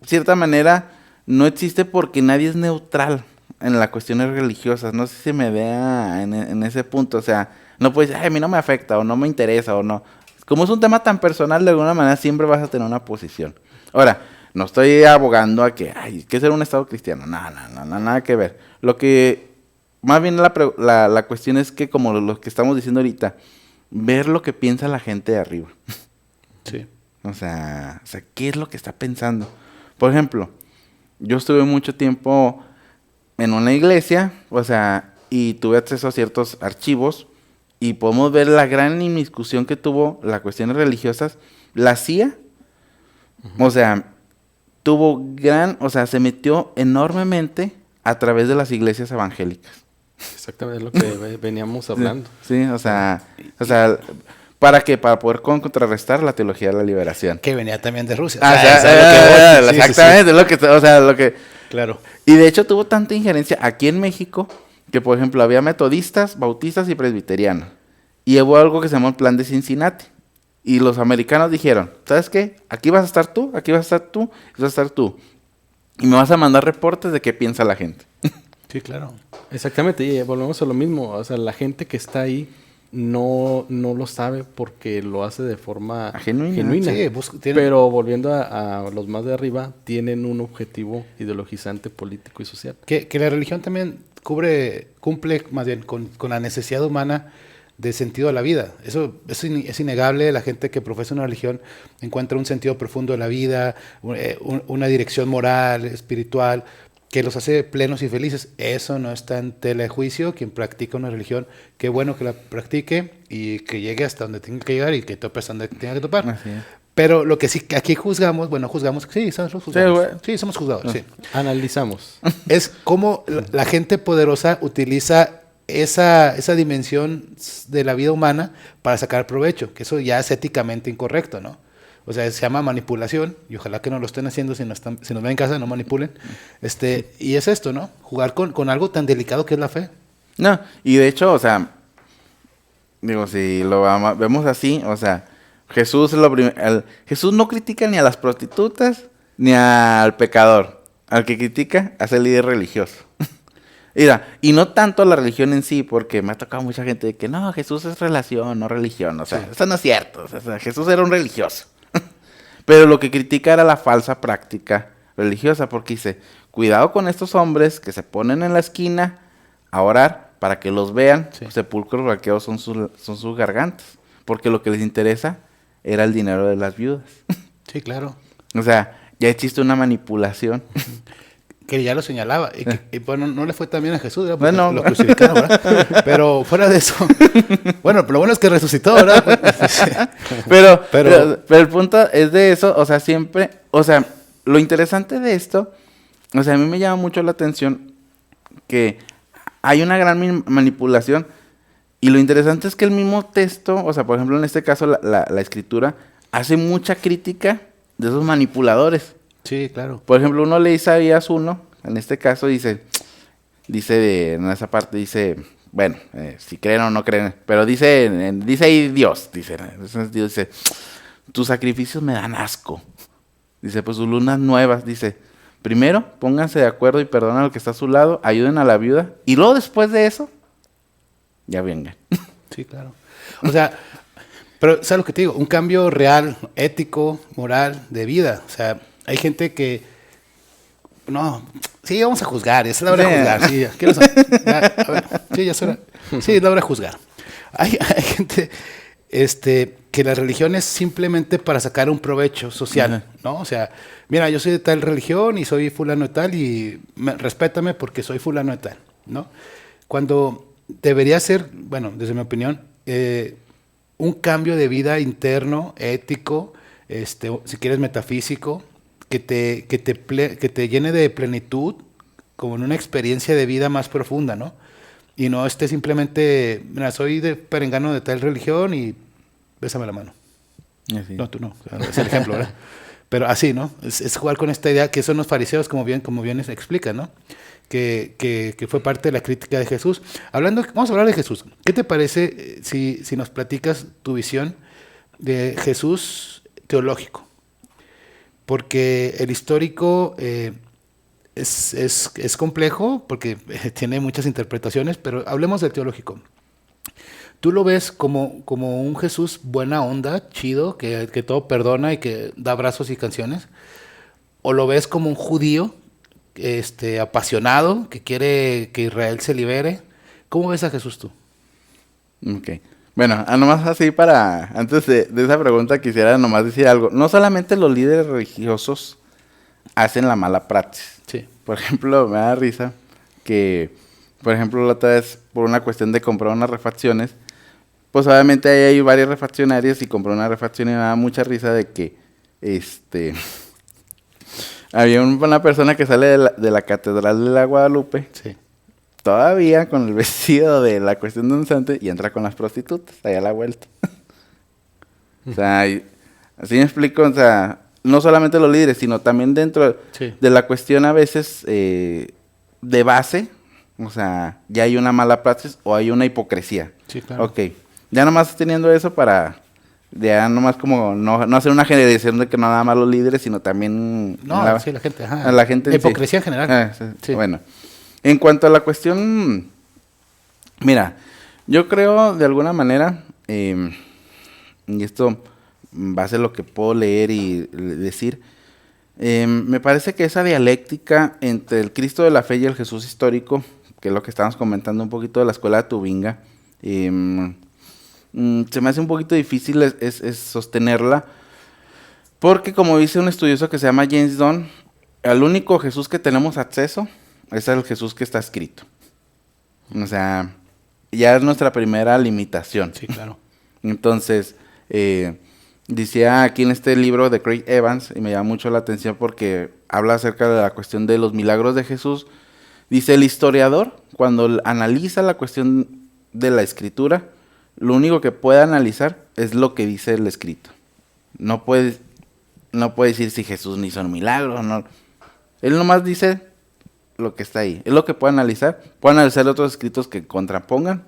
de cierta manera, no existe porque nadie es neutral en las cuestiones religiosas. No sé si me vea en ese punto. O sea, no puedes decir, a mí no me afecta, o no me interesa, o no. Como es un tema tan personal, de alguna manera siempre vas a tener una posición. Ahora, no estoy abogando a que hay que ser un Estado cristiano. No, nada que ver. Lo que, más bien la cuestión es que, como lo que estamos diciendo ahorita, ver lo que piensa la gente de arriba. Sí. O sea, ¿qué es lo que está pensando? Por ejemplo, yo estuve mucho tiempo en una iglesia, o sea, y tuve acceso a ciertos archivos, y podemos ver la gran inmiscusión que tuvo las cuestiones religiosas. La CIA, o sea, se metió enormemente a través de las iglesias evangélicas. Exactamente, es lo que veníamos hablando. Sí, o sea, ¿para qué? Para poder contrarrestar la teología de la liberación. Que venía también de Rusia. Exactamente, es lo que... Claro. Y de hecho tuvo tanta injerencia aquí en México que, por ejemplo, había metodistas, bautistas y presbiterianos. Y hubo algo que se llamó el Plan de Cincinnati. Y los americanos dijeron, ¿sabes qué? Aquí vas a estar tú, aquí vas a estar tú, aquí vas a estar tú. Y me vas a mandar reportes de qué piensa la gente. Sí, claro. Exactamente, y volvemos a lo mismo. O sea, la gente que está ahí no lo sabe porque lo hace de forma genuina. Sí, pero volviendo a los más de arriba, tienen un objetivo ideologizante, político y social. Que la religión también cumple más bien con la necesidad humana de sentido a la vida. Eso es innegable. La gente que profesa una religión encuentra un sentido profundo de la vida, una dirección moral, espiritual, que los hace plenos y felices. Eso no está en tela de juicio. Quien practica una religión, qué bueno que la practique y que llegue hasta donde tenga que llegar y que tope hasta donde tenga que topar. Así es. Pero lo que sí aquí juzgamos, sí, somos juzgados, sí. Analizamos. Es cómo la gente poderosa utiliza esa dimensión de la vida humana para sacar provecho, que eso ya es éticamente incorrecto, ¿no? O sea, se llama manipulación, y ojalá que no lo estén haciendo, si nos ven en casa, no manipulen. Y es esto, ¿no? Jugar con algo tan delicado que es la fe. No, y de hecho, o sea, digo, si lo vemos así, o sea, Jesús no critica ni a las prostitutas ni al pecador. Al que critica es el líder religioso. Mira, y no tanto la religión en sí, porque me ha tocado mucha gente de que no, Jesús es relación, no religión. O sea, sí. Eso no es cierto. O sea, Jesús era un religioso. Pero lo que critica era la falsa práctica religiosa, porque dice, cuidado con estos hombres que se ponen en la esquina a orar para que los vean, Sí. sepulcros blanqueados son sus gargantas, porque lo que les interesa era el dinero de las viudas. Sí, claro. O sea, ya existe una manipulación. Que ya lo señalaba. Y bueno, no le fue tan bien a Jesús, ¿verdad? Bueno. Lo crucificaron, ¿verdad? Pero fuera de eso. Bueno, lo bueno es que resucitó, ¿verdad? Pero el punto es de eso, o sea, siempre, o sea, lo interesante de esto, o sea, a mí me llama mucho la atención que hay una gran manipulación y lo interesante es que el mismo texto, o sea, por ejemplo, en este caso la escritura, hace mucha crítica de esos manipuladores. Sí, claro. Por ejemplo, uno lee Isaías 1, en este caso dice en esa parte dice, bueno, si creen o no creen, pero dice ahí Dios, dice, tus sacrificios me dan asco. Dice, pues sus lunas nuevas, dice, primero pónganse de acuerdo y perdonen al que está a su lado, ayuden a la viuda, y luego después de eso, ya vengan. Sí, claro. O sea, pero ¿sabes lo que te digo? Un cambio real, ético, moral, de vida. O sea, hay gente que... No, sí, vamos a juzgar, es la hora de juzgar. Sí, a ver, sí, ya es hora. Sí, es la hora de juzgar. Hay gente que la religión es simplemente para sacar un provecho social, ¿no? O sea, mira, yo soy de tal religión y soy fulano de tal y respétame porque soy fulano de tal, ¿no? Cuando debería ser, bueno, desde mi opinión, un cambio de vida interno, ético, si quieres metafísico, que te llene de plenitud, como en una experiencia de vida más profunda, ¿no? Y no esté simplemente, mira, soy de perengano de tal religión y bésame la mano. Así. No, tú no, o sea, es el ejemplo, ¿verdad? Pero así, ¿no? Es jugar con esta idea que son los fariseos, como bien se explica, ¿no? Que fue parte de la crítica de Jesús. Vamos a hablar de Jesús. ¿Qué te parece si nos platicas tu visión de Jesús teológico? Porque el histórico es complejo, porque tiene muchas interpretaciones, pero hablemos del teológico. ¿Tú lo ves como un Jesús buena onda, chido, que todo perdona y que da abrazos y canciones? ¿O lo ves como un judío apasionado, que quiere que Israel se libere? ¿Cómo ves a Jesús tú? Ok. Bueno, nomás así antes de esa pregunta quisiera nomás decir algo. No solamente los líderes religiosos hacen la mala praxis. Sí. Por ejemplo, me da risa que, por ejemplo, la otra vez, por una cuestión de comprar unas refacciones, pues obviamente ahí hay varias refaccionarias y compré una refacción y me da mucha risa de que, había una persona que sale de la Catedral de la Guadalupe, Sí. todavía con el vestido de la cuestión de un santo y entra con las prostitutas, allá a la vuelta. O sea, así me explico, o sea, no solamente los líderes, sino también dentro Sí. de la cuestión a veces de base, o sea, ya hay una mala praxis o hay una hipocresía. Sí, claro. Ok, ya nomás teniendo eso para, ya nomás como no hacer una generación de que no nada más los líderes, sino también... No, sí, la gente. Ajá. a la gente La en sí. hipocresía en general. Sí. Sí. Bueno, en cuanto a la cuestión, mira, yo creo de alguna manera, y esto va a ser lo que puedo leer y decir, me parece que esa dialéctica entre el Cristo de la fe y el Jesús histórico, que es lo que estábamos comentando un poquito de la escuela de Tubinga, se me hace un poquito difícil es sostenerla, porque como dice un estudioso que se llama James Dunn, al único Jesús que tenemos acceso es el Jesús que está escrito. O sea, ya es nuestra primera limitación. Sí, claro. Entonces, decía aquí en este libro de Craig Evans, y me llama mucho la atención porque habla acerca de la cuestión de los milagros de Jesús. Dice, el historiador, cuando analiza la cuestión de la escritura, lo único que puede analizar es lo que dice el escrito. No puede decir si Jesús no hizo un milagro o no. Él nomás dice lo que está ahí. Es lo que puede analizar. Puede analizar otros escritos que contrapongan,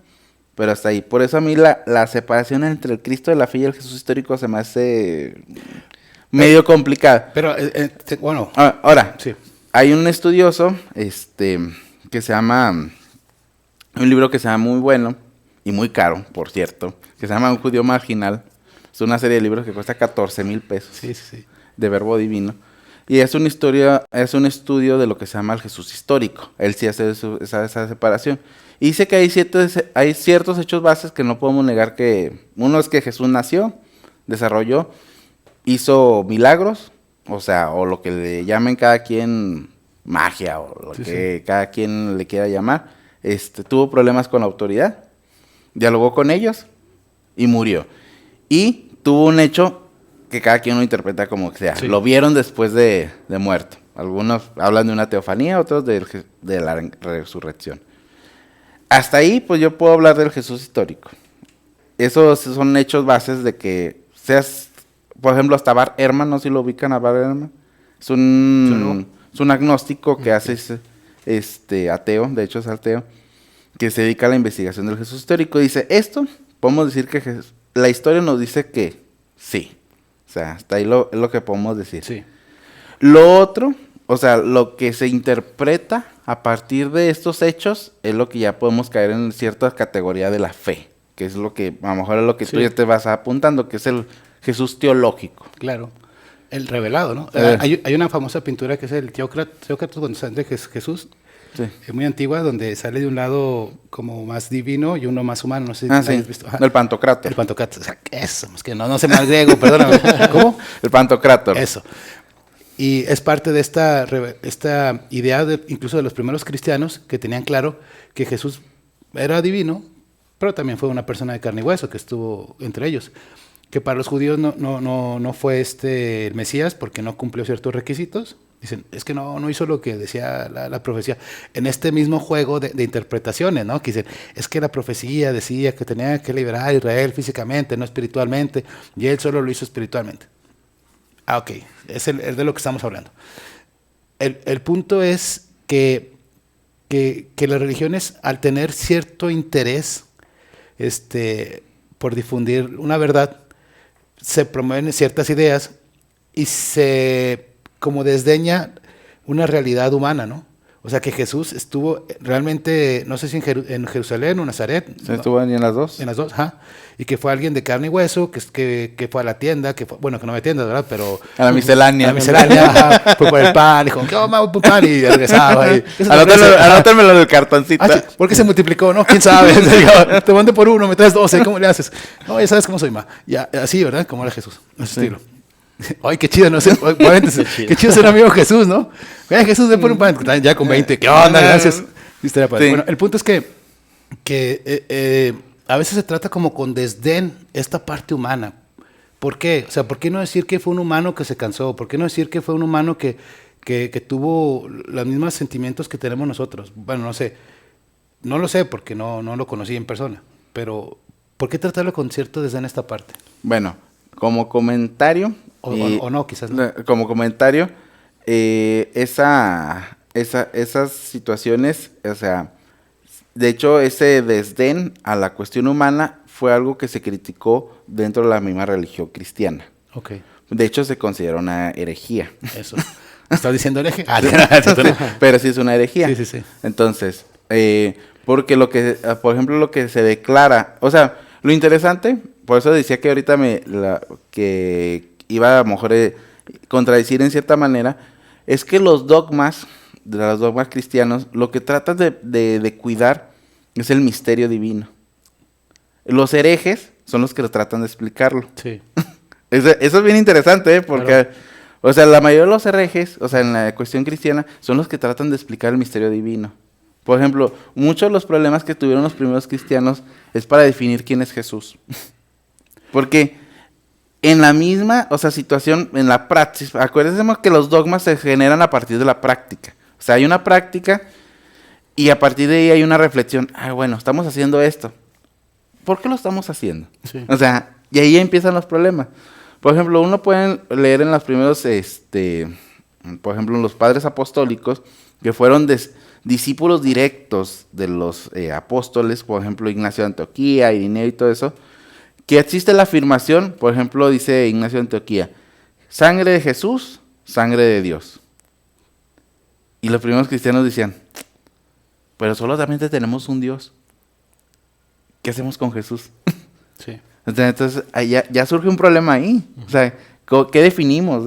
pero hasta ahí. Por eso a mí la separación entre el Cristo de la fe y el Jesús histórico se me hace medio complicada. Pero, bueno. Ahora, Sí. hay un estudioso que se llama, un libro que se llama muy bueno y muy caro, por cierto, que se llama Un judío marginal. Es una serie de libros que cuesta 14,000 pesos. Sí. De Verbo Divino. Y es una historia, es un estudio de lo que se llama el Jesús histórico. Él sí hace esa separación. Y dice que hay ciertos hechos bases que no podemos negar que... Uno es que Jesús nació, desarrolló, hizo milagros, o sea, o lo que le llamen cada quien magia, o lo que cada quien le quiera llamar. Tuvo problemas con la autoridad, dialogó con ellos y murió. Y tuvo un hecho que cada quien lo interpreta como que sea. Sí. Lo vieron después de muerto. Algunos hablan de una teofanía, otros de la resurrección. Hasta ahí, pues yo puedo hablar del Jesús histórico. Esos son hechos bases de que seas, por ejemplo, hasta Bart Ehrman, no sé si lo ubican a Bart Ehrman. Es un agnóstico que hace ateo, de hecho es ateo, que se dedica a la investigación del Jesús histórico. Dice, esto, podemos decir que la historia nos dice que sí. O sea, hasta ahí es lo que podemos decir. Sí. Lo otro, o sea, lo que se interpreta a partir de estos hechos es lo que ya podemos caer en cierta categoría de la fe, que es lo que, a lo mejor es lo que tú ya te vas apuntando, que es el Jesús teológico. Claro, el revelado, ¿no? Hay una famosa pintura que es el Teócrates cuando sale de Jesús, es muy antigua, donde sale de un lado como más divino y uno más humano, no sé si lo has visto. El Pantocrátor. El Pantocrátor, o sea, eso, es que no sé mal griego, perdóname. ¿Cómo? El Pantocrátor. Eso. Y es parte de esta idea, incluso de los primeros cristianos, que tenían claro que Jesús era divino, pero también fue una persona de carne y hueso, que estuvo entre ellos. Que para los judíos no fue el Mesías porque no cumplió ciertos requisitos. Dicen, es que no hizo lo que decía la profecía. En este mismo juego de interpretaciones, ¿no? Que dicen, es que la profecía decía que tenía que liberar a Israel físicamente, no espiritualmente, y él solo lo hizo espiritualmente. Ah, ok, es de lo que estamos hablando. El punto es que las religiones, al tener cierto interés por difundir una verdad, se promueven ciertas ideas y se como desdeña una realidad humana, ¿no? O sea, que Jesús estuvo realmente, no sé si en Jerusalén o Nazaret. Estuvo en las dos. En las dos, ajá. Y que fue alguien de carne y hueso, que fue a la tienda, bueno, que no había tienda, ¿verdad? Pero... A la miscelánea. A la miscelánea, ajá. Fue por el pan, dijo, ¿qué vamos por pan? Y regresaba. Anótamelo en el cartoncito. ¿Por qué se multiplicó? No, quién sabe. Te mando por uno, me traes 12, ¿cómo le haces? No, ya sabes cómo soy, ma. Ya, así, ¿verdad? Como era Jesús, a ese estilo. Ay, qué chido, no sé, qué chido ser amigo de Jesús, ¿no? Jesús, de por un pan, ya con 20, ¿qué onda? Gracias. Bueno, el punto es que a veces se trata como con desdén esta parte humana. ¿Por qué? O sea, ¿por qué no decir que fue un humano que se cansó? ¿Por qué no decir que fue un humano que tuvo los mismos sentimientos que tenemos nosotros? Bueno, no sé, no lo sé porque no lo conocí en persona, pero ¿por qué tratarlo con cierto desdén esta parte? Bueno, como comentario... O no, quizás no. Como comentario, esas situaciones, o sea, de hecho ese desdén a la cuestión humana fue algo que se criticó dentro de la misma religión cristiana. Okay. De hecho se considera una herejía. Eso. ¿Estás diciendo hereje? Pero sí es una herejía. Sí. Entonces, porque por ejemplo, lo que se declara, o sea, lo interesante, por eso decía que ahorita que iba a lo mejor contradecir en cierta manera, es que los dogmas cristianos, lo que tratan de cuidar es el misterio divino. Los herejes son los que lo tratan de explicarlo. Sí. Eso es bien interesante, porque, claro. O sea, la mayoría de los herejes, o sea, en la cuestión cristiana, son los que tratan de explicar el misterio divino. Por ejemplo, muchos de los problemas que tuvieron los primeros cristianos es para definir quién es Jesús. Porque en la misma, o sea, situación, en la práctica, acuérdense que los dogmas se generan a partir de la práctica. O sea, hay una práctica y a partir de ahí hay una reflexión. Bueno, estamos haciendo esto. ¿Por qué lo estamos haciendo? Sí. O sea, y ahí empiezan los problemas. Por ejemplo, uno puede leer en los primeros, por ejemplo, en los padres apostólicos, que fueron discípulos directos de los apóstoles, por ejemplo, Ignacio de Antioquía, Irineo y todo eso, que existe la afirmación, por ejemplo, dice Ignacio de Antioquía, sangre de Jesús, sangre de Dios. Y los primeros cristianos decían, pero solamente tenemos un Dios. ¿Qué hacemos con Jesús? Sí. Entonces ya surge un problema ahí. O sea, ¿qué definimos?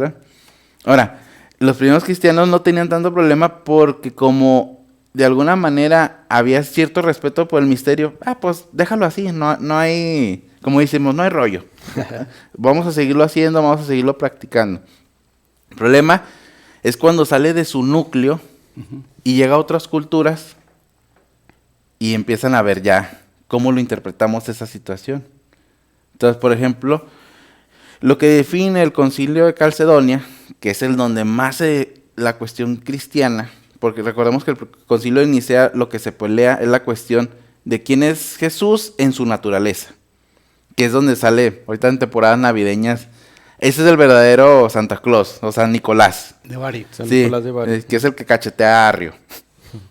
Ahora, los primeros cristianos no tenían tanto problema porque como de alguna manera había cierto respeto por el misterio, pues déjalo así, no hay, como decimos, no hay rollo. Vamos a seguirlo haciendo, vamos a seguirlo practicando. El problema es cuando sale de su núcleo y llega a otras culturas y empiezan a ver ya cómo lo interpretamos esa situación. Entonces, por ejemplo, lo que define el Concilio de Calcedonia, que es el donde más la cuestión cristiana, porque recordemos que el Concilio de Nicea lo que se pelea es la cuestión de quién es Jesús en su naturaleza, que es donde sale ahorita en temporadas navideñas. Ese es el verdadero Santa Claus, o San Nicolás. De Bari. San Sí, Nicolás de Bari. que es el que cachetea a Arrio.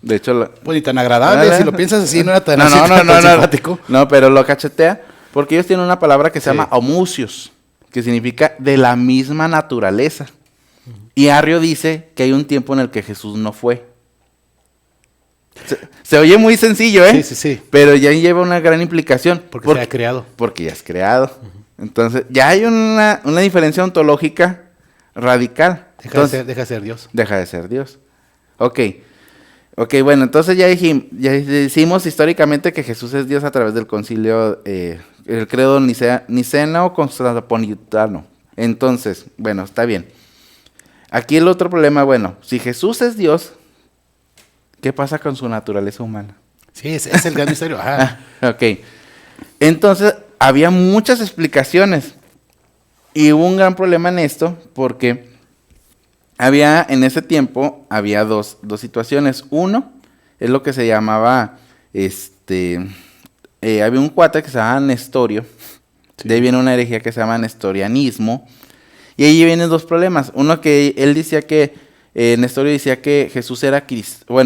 De hecho, Pues ni tan agradable, si lo piensas así, no era tan, así, tan simpático. No, pero lo cachetea porque ellos tienen una palabra que se llama homucius, que significa de la misma naturaleza. Y Arrio dice que hay un tiempo en el que Jesús no fue. Se oye muy sencillo, ¿eh? Sí. Pero ya lleva una gran implicación. Porque se ha creado. Porque ya es creado. Entonces, ya hay una diferencia ontológica radical. Deja de ser Dios. Deja de ser Dios. Ok, bueno, entonces ya decimos históricamente que Jesús es Dios a través del concilio, el credo niceno o constantinopolitano. Entonces, bueno, está bien. Aquí el otro problema, bueno, si Jesús es Dios, ¿qué pasa con su naturaleza humana? Sí, es el gran misterio. Ajá. Ok, entonces había muchas explicaciones y hubo un gran problema en esto porque en ese tiempo había dos situaciones. Uno es lo que se llamaba, había un cuate que se llamaba Nestorio, de ahí viene una herejía que se llama nestorianismo, y ahí vienen dos problemas. Uno que él decía que, Nestorio decía que Jesús era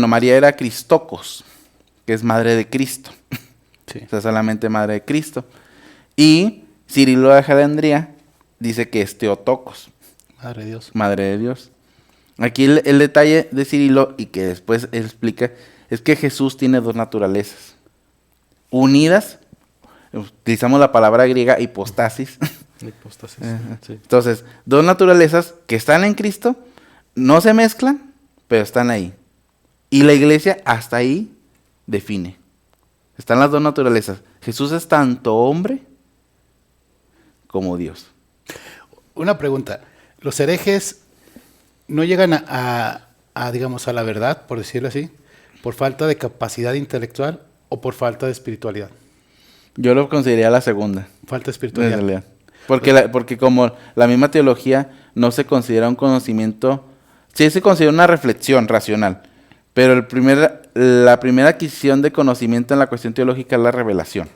María era Cristocos, que es madre de Cristo, Sí. o sea, solamente madre de Cristo. Y Cirilo de Alejandría dice que es Teotocos, Madre de Dios. madre de Dios. Aquí el detalle de Cirilo, y que después él explica, es que Jesús tiene dos naturalezas unidas. Utilizamos la palabra griega hipostasis. Hipóstasis, sí. Entonces, dos naturalezas que están en Cristo, no se mezclan, pero están ahí. Y la iglesia hasta ahí define. Están las dos naturalezas. Jesús es tanto hombre como Dios. Una pregunta. ¿Los herejes no llegan digamos, a la verdad, por decirlo así, por falta de capacidad intelectual o por falta de espiritualidad? Yo lo consideraría la segunda. Falta de En espiritualidad. realidad. Porque como la misma teología no se considera un conocimiento, sí se considera una reflexión racional, pero la primera adquisición de conocimiento en la cuestión teológica es la revelación,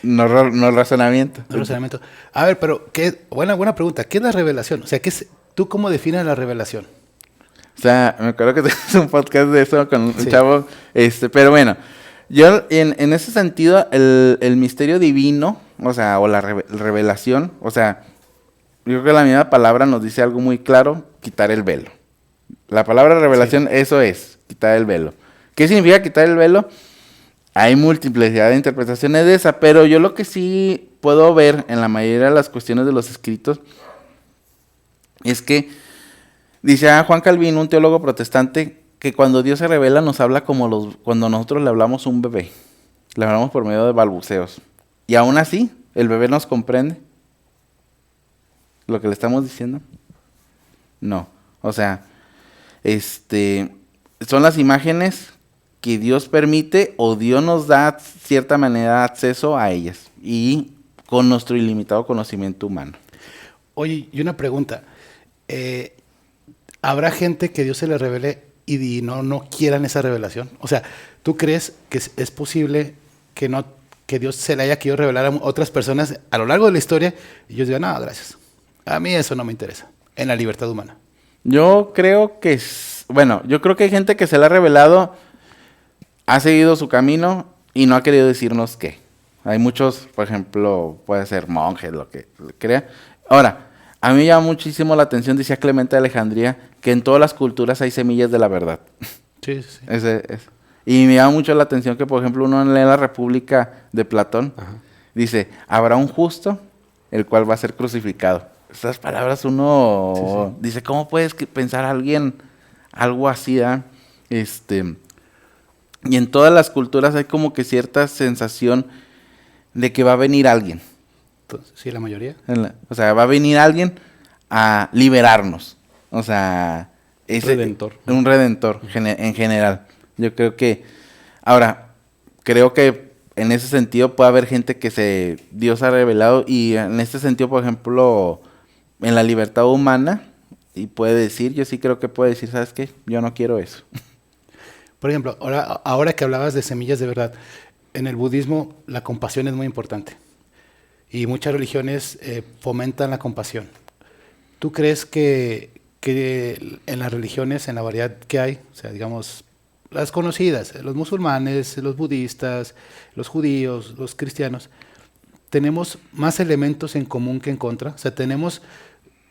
no el razonamiento. No razonamiento. A ver, pero buena pregunta. ¿Qué es la revelación? O sea, ¿tú cómo defines la revelación? O sea, me acuerdo que tenemos un podcast de eso con un Sí. chavo, pero bueno, yo en ese sentido, el misterio divino, o sea, o la revelación, o sea, yo creo que la misma palabra nos dice algo muy claro: quitar el velo. La palabra revelación, sí. Eso es, quitar el velo. ¿Qué significa quitar el velo? Hay multiplicidad de interpretaciones de esa, pero yo lo que sí puedo ver en la mayoría de las cuestiones de los escritos es que dice Juan Calvino, un teólogo protestante, que cuando Dios se revela nos habla como cuando nosotros le hablamos a un bebé. Le hablamos por medio de balbuceos. Y aún así, el bebé nos comprende lo que le estamos diciendo. No, o sea, son las imágenes que Dios permite o Dios nos da cierta manera acceso a ellas y con nuestro ilimitado conocimiento humano. Oye, y una pregunta. ¿Habrá gente que Dios se le revele y no quieran esa revelación? O sea, ¿tú crees que es posible que Dios se le haya querido revelar a otras personas a lo largo de la historia y ellos digan, no, gracias, a mí eso no me interesa, en la libertad humana? Yo creo que hay gente que se le ha revelado, ha seguido su camino y no ha querido decirnos qué. Hay muchos, por ejemplo, puede ser monjes, lo que crea. Ahora, a mí me llama muchísimo la atención, decía Clemente de Alejandría, que en todas las culturas hay semillas de la verdad. Sí, sí. Y me llama mucho la atención que, por ejemplo, uno lee la República de Platón, dice, habrá un justo, el cual va a ser crucificado. esas palabras uno dice, ¿cómo puedes pensar a alguien algo así, ah? Y en todas las culturas hay como que cierta sensación de que va a venir alguien. Entonces, sí, la mayoría. O sea, va a venir alguien a liberarnos. O sea, Redentor. Un redentor en general. Yo creo que, ahora, creo que en ese sentido puede haber gente que Dios ha revelado, y en este sentido, por ejemplo, en la libertad humana, y yo sí creo que puede decir, ¿sabes qué? Yo no quiero eso. Por ejemplo, ahora que hablabas de semillas de verdad, en el budismo la compasión es muy importante y muchas religiones fomentan la compasión. ¿Tú crees que en las religiones, en la variedad que hay, o sea, digamos, las conocidas, los musulmanes, los budistas, los judíos, los cristianos, tenemos más elementos en común que en contra? O sea, tenemos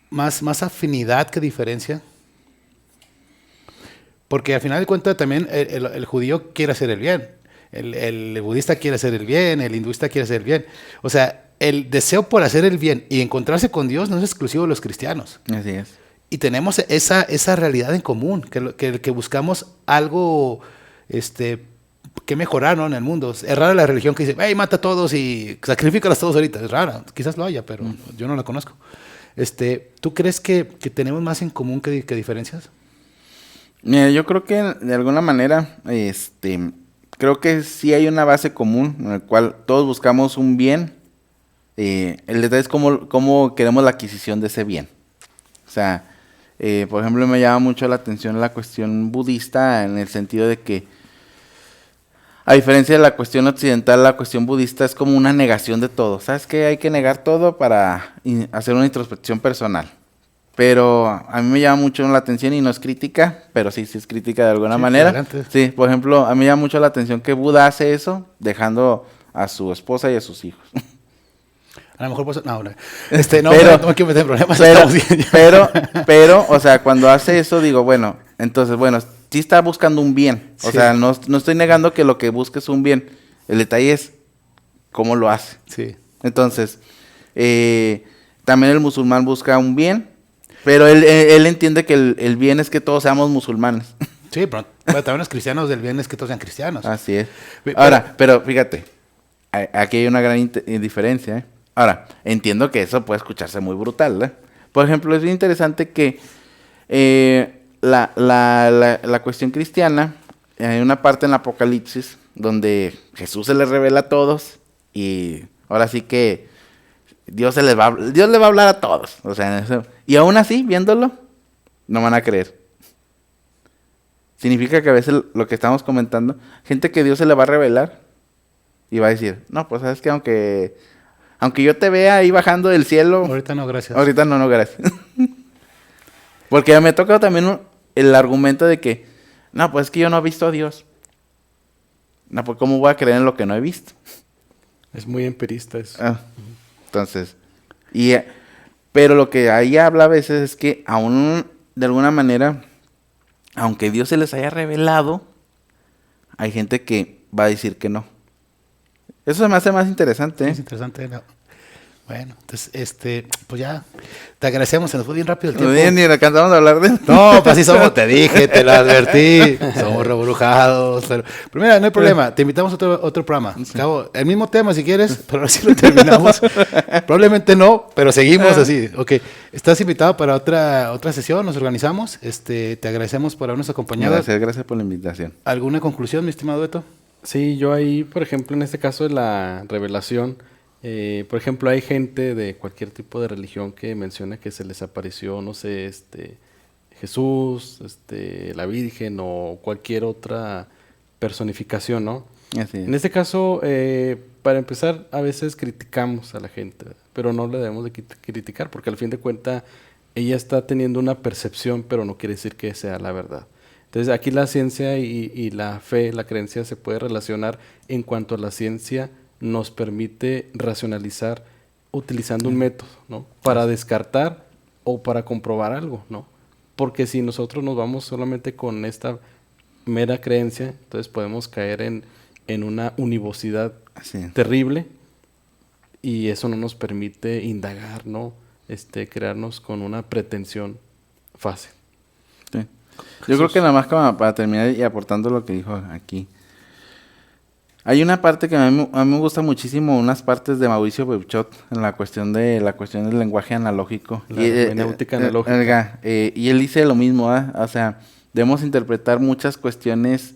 más afinidad que diferencia. Porque al final de cuentas también el judío quiere hacer el bien, el budista quiere hacer el bien, el hinduista quiere hacer el bien. O sea, el deseo por hacer el bien y encontrarse con Dios no es exclusivo de los cristianos. Así es. Y tenemos esa realidad en común, que buscamos algo que mejorar, ¿no?, en el mundo. Es rara la religión que dice, hey, mata a todos y sacrifícalos todos ahorita. Es rara, quizás lo haya, pero yo no la conozco. ¿Tú crees que tenemos más en común que diferencias? Mira, yo creo que de alguna manera, creo que sí hay una base común en la cual todos buscamos un bien. El detalle es cómo queremos la adquisición de ese bien. O sea, por ejemplo, me llama mucho la atención la cuestión budista, en el sentido de que, a diferencia de la cuestión occidental, la cuestión budista es como una negación de todo. ¿Sabes qué? Hay que negar todo para hacer una introspección personal. Pero a mí me llama mucho la atención, y no es crítica, pero sí es crítica de alguna manera. Adelante. Sí, por ejemplo, a mí me llama mucho la atención que Buda hace eso, dejando a su esposa y a sus hijos. A lo mejor pues, no me quiero meter en problemas. Pero, o sea, cuando hace eso, digo, bueno, entonces, sí está buscando un bien. O sea, no estoy negando que lo que busque es un bien. El detalle es cómo lo hace. Sí. Entonces, también el musulmán busca un bien, pero él entiende que el bien es que todos seamos musulmanes. Sí, pero también los cristianos del bien es que todos sean cristianos. Así es. Ahora, pero fíjate, aquí hay una gran diferencia, ¿eh? Ahora, entiendo que eso puede escucharse muy brutal, ¿eh? Por ejemplo, es bien interesante que la cuestión cristiana, hay una parte en el Apocalipsis donde Jesús se les revela a todos, y ahora sí que Dios le va a hablar a todos. O sea, y aún así, viéndolo, no van a creer. Significa que a veces lo que estamos comentando, gente que Dios se le va a revelar y va a decir, no, pues sabes que aunque yo te vea ahí bajando del cielo, ahorita no, gracias. Ahorita no, gracias. Porque me ha tocado también el argumento de que, no, pues es que yo no he visto a Dios. No, pues ¿cómo voy a creer en lo que no he visto? Es muy empirista eso. Entonces, pero lo que ahí habla a veces es que aún, de alguna manera, aunque Dios se les haya revelado, hay gente que va a decir que no. Eso se me hace más interesante, ¿eh? Es interesante, ¿no? Bueno, entonces, pues ya, te agradecemos, se nos fue bien rápido el tiempo. Bien, ni alcanzamos a hablar de... No, pues así somos, te dije, te lo advertí, somos reburujados, pero mira, no hay problema, te invitamos a otro programa. Cabo, el mismo tema si quieres, pero ahora sí lo terminamos. Probablemente no, pero seguimos así. Ok, estás invitado para otra sesión, nos organizamos, te agradecemos por habernos acompañado. Gracias por la invitación. ¿Alguna conclusión, mi estimado Beto? Sí, yo ahí, por ejemplo, en este caso de la revelación, por ejemplo, hay gente de cualquier tipo de religión que menciona que se les apareció, no sé, Jesús, la Virgen o cualquier otra personificación, ¿no? Así es. En este caso, para empezar, a veces criticamos a la gente, pero no le debemos de criticar, porque al fin de cuentas ella está teniendo una percepción, pero no quiere decir que sea la verdad. Entonces, aquí la ciencia y la fe, la creencia se puede relacionar en cuanto a la ciencia nos permite racionalizar utilizando un método, ¿no? Para descartar o para comprobar algo, ¿no? Porque si nosotros nos vamos solamente con esta mera creencia, entonces podemos caer en una univocidad terrible, y eso no nos permite indagar, ¿no? crearnos con una pretensión fácil. Sí. Yo creo que nada más como para terminar y aportando lo que dijo aquí. Hay una parte que a mí me gusta muchísimo, unas partes de Mauricio Beuchot en la cuestión del lenguaje analógico. La hermenéutica analógica. Y él dice lo mismo, o sea, debemos interpretar muchas cuestiones,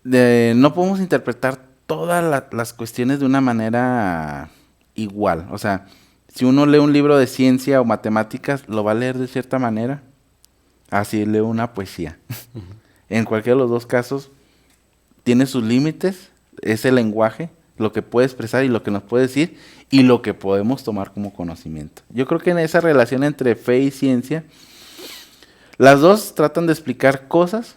no podemos interpretar todas las cuestiones de una manera igual. O sea, si uno lee un libro de ciencia o matemáticas, lo va a leer de cierta manera. Así lee una poesía. Uh-huh. En cualquiera de los dos casos, tiene sus límites, ese lenguaje, lo que puede expresar y lo que nos puede decir, y lo que podemos tomar como conocimiento. Yo creo que en esa relación entre fe y ciencia, las dos tratan de explicar cosas,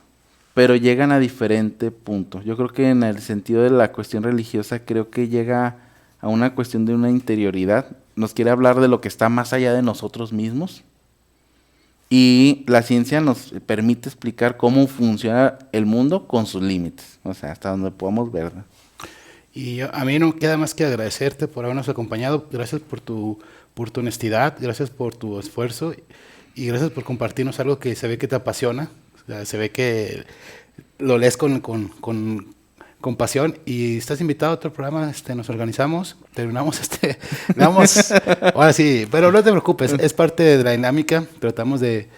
pero llegan a diferente punto. Yo creo que en el sentido de la cuestión religiosa, creo que llega a una cuestión de una interioridad. Nos quiere hablar de lo que está más allá de nosotros mismos. Y la ciencia nos permite explicar cómo funciona el mundo con sus límites, o sea, hasta donde podamos ver, ¿no? Y a mí no queda más que agradecerte por habernos acompañado. Gracias por tu honestidad, gracias por tu esfuerzo y gracias por compartirnos algo que se ve que te apasiona. O sea, se ve que lo lees con pasión y estás invitado a otro programa. Nos organizamos, terminamos vamos, ahora sí, pero no te preocupes, es parte de la dinámica. Tratamos de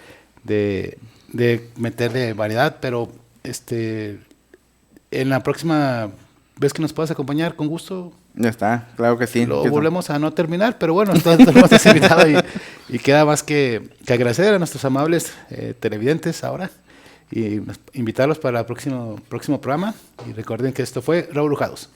meterle variedad, pero en la próxima vez que nos puedas acompañar, con gusto. Ya está, claro que sí. Lo volvemos a no terminar, pero bueno, entonces nos has invitado y queda más que agradecer a nuestros amables televidentes ahora y invitarlos para el próximo programa. Y recuerden que esto fue Rebrujados.